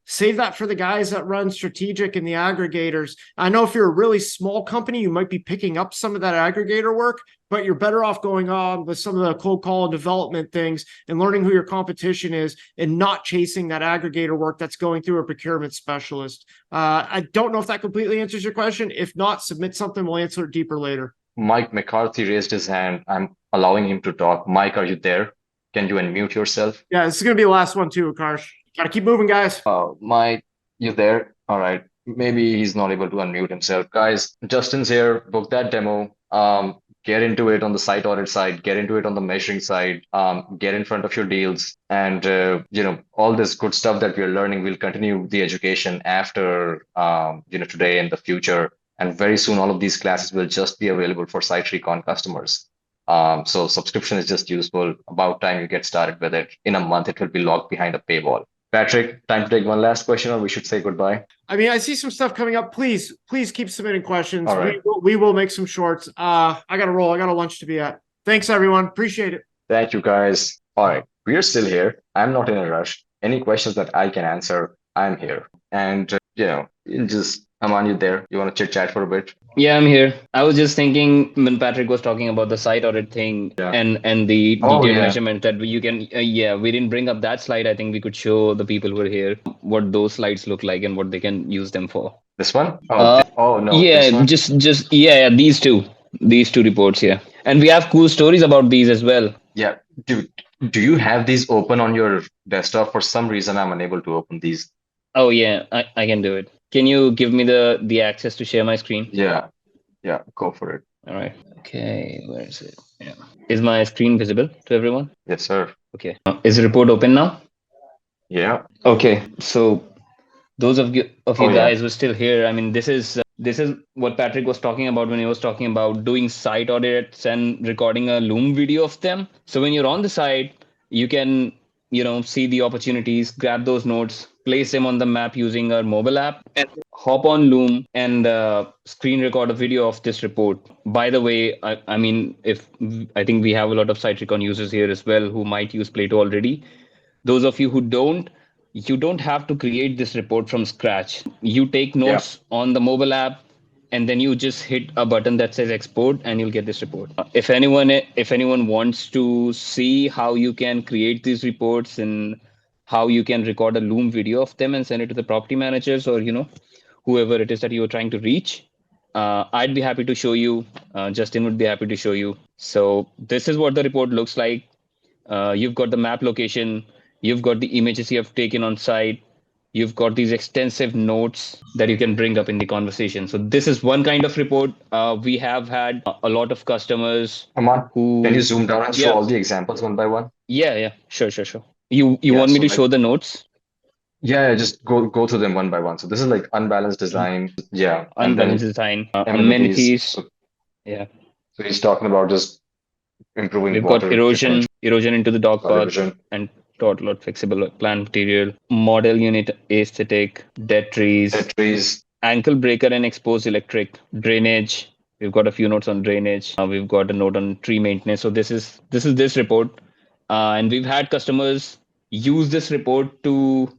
save that for the guys that run strategic and the aggregators. I know if you're a really small company, you might be picking up some of that aggregator work, but you're better off going on with some of the cold call and development things and learning who your competition is and not chasing that aggregator work that's going through a procurement specialist. I don't know if that completely answers your question. If not, submit something. We'll answer it deeper later. Mike McCarthy raised his hand. I'm allowing him to talk. Mike, are you there? Can you unmute yourself? Yeah, this is going to be the last one too, Utkarsh. Got to keep moving, guys. Mike, you there? All right. Maybe he's not able to unmute himself. Guys, Justin's here. Book that demo. Get into it on the site audit side, get into it on the measuring side, get in front of your deals, and all this good stuff that we're learning. We'll continue the education after today and the future, and very soon all of these classes will just be available for Site Recon customers. So subscription is just useful. About time you get started with it. In a month, it will be locked behind a paywall. Patrick, time to take one last question, or we should say goodbye. I mean, I see some stuff coming up. Please keep submitting questions. All right. We will make some shorts. I got to roll. I got a lunch to be at. Thanks, everyone. Appreciate it. Thank you, guys. All right. We're still here. I'm not in a rush. Any questions that I can answer, I'm here. And, Aman, you there? You want to chit chat for a bit? Yeah, I'm here. I was just thinking when Patrick was talking about the site audit thing and the detailed measurement that you can, we didn't bring up that slide. I think we could show the people who are here what those slides look like and what they can use them for. This one? No. Yeah, these two reports here. And we have cool stories about these as well. Yeah. Dude, do you have these open on your desktop? For some reason, I'm unable to open these. Oh, yeah, I can do it. Can you give me the access to share my screen? Yeah, go for it. All right. Okay, where is it? Yeah. Is my screen visible to everyone? Yes, sir. Okay. Is the report open now? Yeah. Okay. So those of you guys who are still here, I mean, this is what Patrick was talking about when he was talking about doing site audits and recording a Loom video of them. So when you're on the site, you can, see the opportunities, grab those notes, place them on the map using our mobile app, and hop on Loom and screen record a video of this report. By the way, I think we have a lot of SiteRecon users here as well who might use Plato already. Those of you who don't, you don't have to create this report from scratch. You take notes on the mobile app, and then you just hit a button that says export, and you'll get this report. If anyone wants to see how you can create these reports and how you can record a Loom video of them and send it to the property managers, or whoever it is that you're trying to reach, I'd be happy to show you. Justin would be happy to show you. So this is what the report looks like. You've got the map location, you've got the images you have taken on site, you've got these extensive notes that you can bring up in the conversation. So this is one kind of report. We have had a lot of customers who... Can you zoom down and show all the examples one by one? Yeah, sure. You want me to show the notes? Yeah, just go through them one by one. So this is like unbalanced design. Yeah. Unbalanced design, amenities. So he's talking about just improving We've water got erosion into the dog path, and total flexible plant material, model unit aesthetic, dead trees, ankle breaker and exposed electric, drainage. We've got a few notes on drainage. We've got a note on tree maintenance. So this is this report, and we've had customers use this report to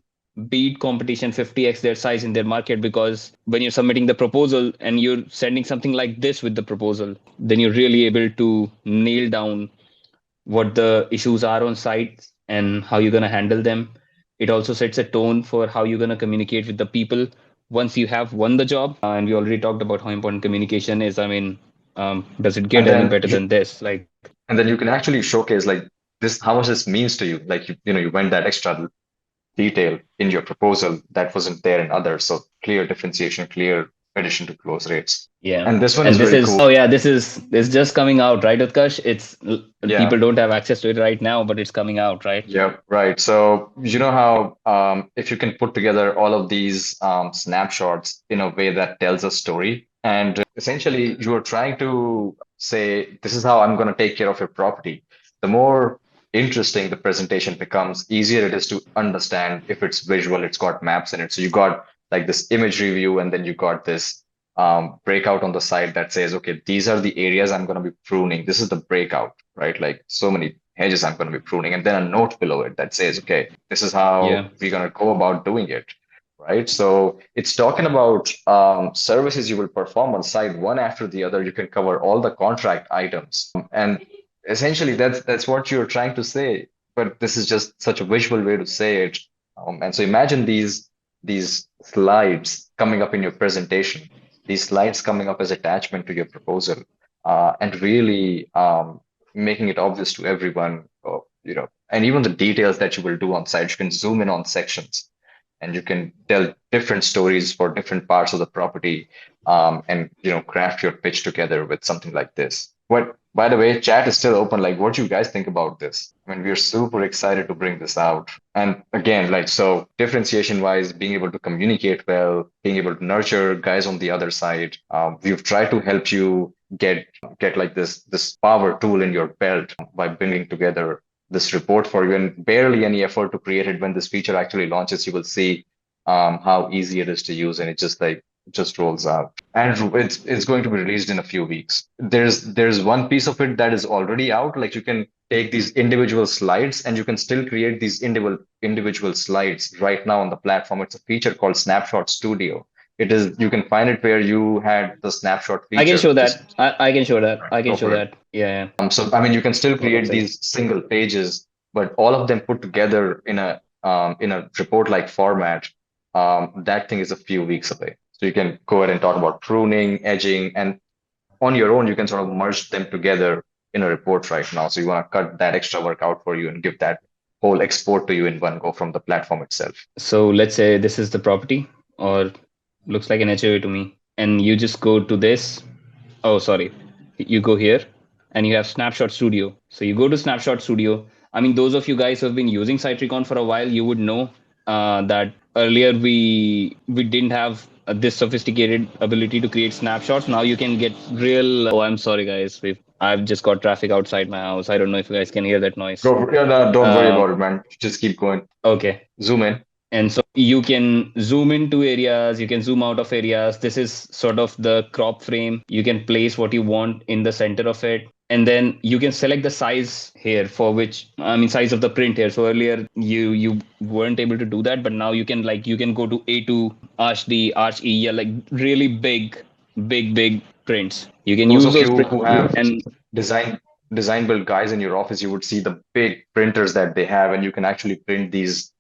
beat competition 50x their size in their market, because when you're submitting the proposal and you're sending something like this with the proposal, then you're really able to nail down what the issues are on site and how you're going to handle them. It also sets a tone for how you're going to communicate with the people once you have won the job. And we already talked about how important communication is. I mean, does it get any better than this? Like, and then you can actually showcase like this, how much this means to you. Like, you went that extra detail in your proposal that wasn't there in others. So clear differentiation, clear addition to close rates. Yeah. And this one is really cool. Oh yeah, this is just coming out, right, Utkarsh? People don't have access to it right now, but it's coming out, right? Yeah, right. So you know how if you can put together all of these snapshots in a way that tells a story, and essentially you are trying to say, this is how I'm going to take care of your property. The more interesting the presentation becomes, easier it is to understand. If it's visual, it's got maps in it. So you got like this image review, and then you got this breakout on the side that says, okay, these are the areas I'm going to be pruning. This is the breakout, right? Like so many hedges I'm going to be pruning, and then a note below it that says, okay, this is how we're going to go about doing it, right? So it's talking about services you will perform on site, one after the other. You can cover all the contract items, and essentially that's what you're trying to say, but this is just such a visual way to say it. And so imagine these slides coming up in your presentation, these slides coming up as attachment to your proposal, and really making it obvious to everyone, and even the details that you will do on site. You can zoom in on sections, and you can tell different stories for different parts of the property, and craft your pitch together with something like this. By the way, chat is still open. Like, what do you guys think about this? I mean, we're super excited to bring this out. And again, so differentiation wise, being able to communicate well, being able to nurture guys on the other side. We've tried to help you get like this power tool in your belt by bringing together this report for you, and barely any effort to create it. When this feature actually launches, you will see how easy it is to use, and it just rolls out. And it's going to be released in a few weeks. There's one piece of it that is already out. Like, you can take these individual slides, and you can still create these individual slides right now on the platform. It's a feature called Snapshot Studio. You can find it where you had the snapshot feature. I can show that. I can show that. Yeah. So I mean, you can still create these single pages, but all of them put together in a report-like format. That thing is a few weeks away. So you can go ahead and talk about pruning, edging, and on your own, you can sort of merge them together in a report right now. So you want to cut that extra work out for you and give that whole export to you in one go from the platform itself. So let's say this is the property, or looks like an HOA to me, and you just go to this. Oh, sorry. You go here and you have Snapshot Studio. So you go to Snapshot Studio. I mean, those of you guys who have been using SiteRecon for a while, you would know that earlier we didn't have this sophisticated ability to create snapshots. Now you can get real... Oh, I'm sorry, guys. I've just got traffic outside my house. I don't know if you guys can hear that noise. Don't worry about it, man. Just keep going. Okay. Zoom in. And so you can zoom into areas, you can zoom out of areas. This is sort of the crop frame. You can place what you want in the center of it. And then you can select the size here for which, size of the print here. So earlier you weren't able to do that, but now you can go to A2, ArchD, ArchE, yeah, like really big prints. You can Those use of those you prints who have and design build guys in your office, you would see the big printers that they have, and you can actually print these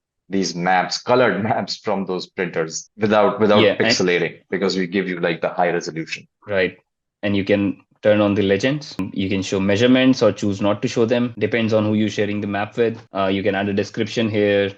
maps, colored maps from those printers without yeah, pixelating, because we give you like the high resolution. right. And you can turn on the legends. You can show measurements or choose not to show them. Depends on who you're sharing the map with. You can add a description here,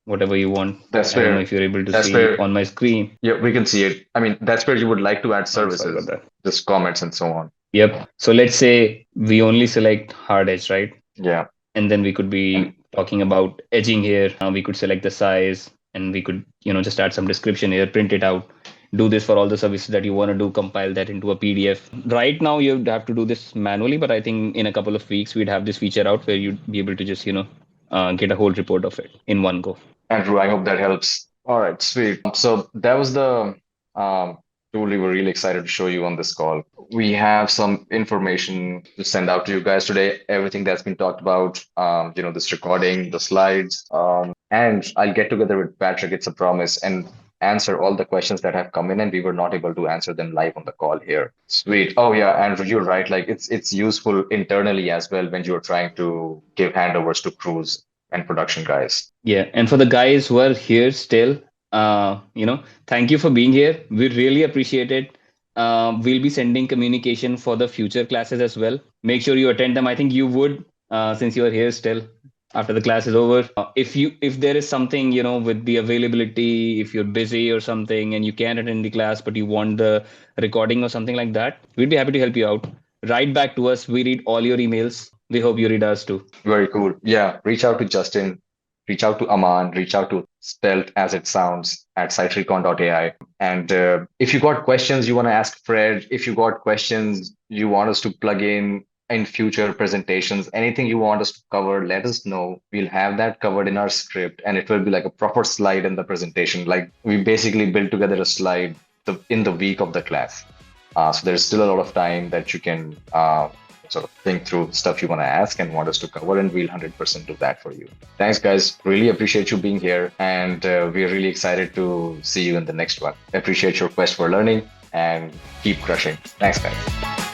whatever you want. That's I don't know where if you're able to that's see where on my screen. yeah, we can see it. I mean, that's where you would like to add Oh, sorry about services, that. just comments and so on. Yep. So let's say we only select hard edge, right? Yeah. And then we could be talking about edging here. We could select the size, and we could, just add some description here, print it out. Do this for all the services that you want to do, compile that into a PDF. Right now, you'd have to do this manually, but I think in a couple of weeks, we'd have this feature out where you'd be able to just, get a whole report of it in one go. Andrew, I hope that helps. All right, sweet. So that was the tool we were really excited to show you on this call. We have some information to send out to you guys today. Everything that's been talked about, this recording, the slides, and I'll get together with Patrick. It's a promise, and answer all the questions that have come in, and we were not able to answer them live on the call here. Sweet. Oh yeah, Andrew, you're right. Like it's useful internally as well when you're trying to give handovers to crews and production guys. Yeah, and for the guys who are here still, thank you for being here. We really appreciate it. We'll be sending communication for the future classes as well. Make sure you attend them. I think you would, since you are here still after the class is over. If there is something, with the availability, if you're busy or something and you can't attend the class, but you want the recording or something like that, we'd be happy to help you out. Write back to us. We read all your emails. We hope you read ours too. Very cool. Yeah, reach out to Justin, reach out to Aman, reach out to Spelt as it sounds at siterecon.ai. And if you got questions you want to ask Fred, if you got questions you want us to plug in future presentations, anything you want us to cover, let us know. We'll have that covered in our script, and it will be like a proper slide in the presentation. Like we basically built together a slide in the week of the class. So there's still a lot of time that you can sort of think through stuff you want to ask and want us to cover, and we'll 100% do that for you. Thanks, guys. Really appreciate you being here, and we're really excited to see you in the next one. Appreciate your quest for learning, and keep crushing. Thanks, guys.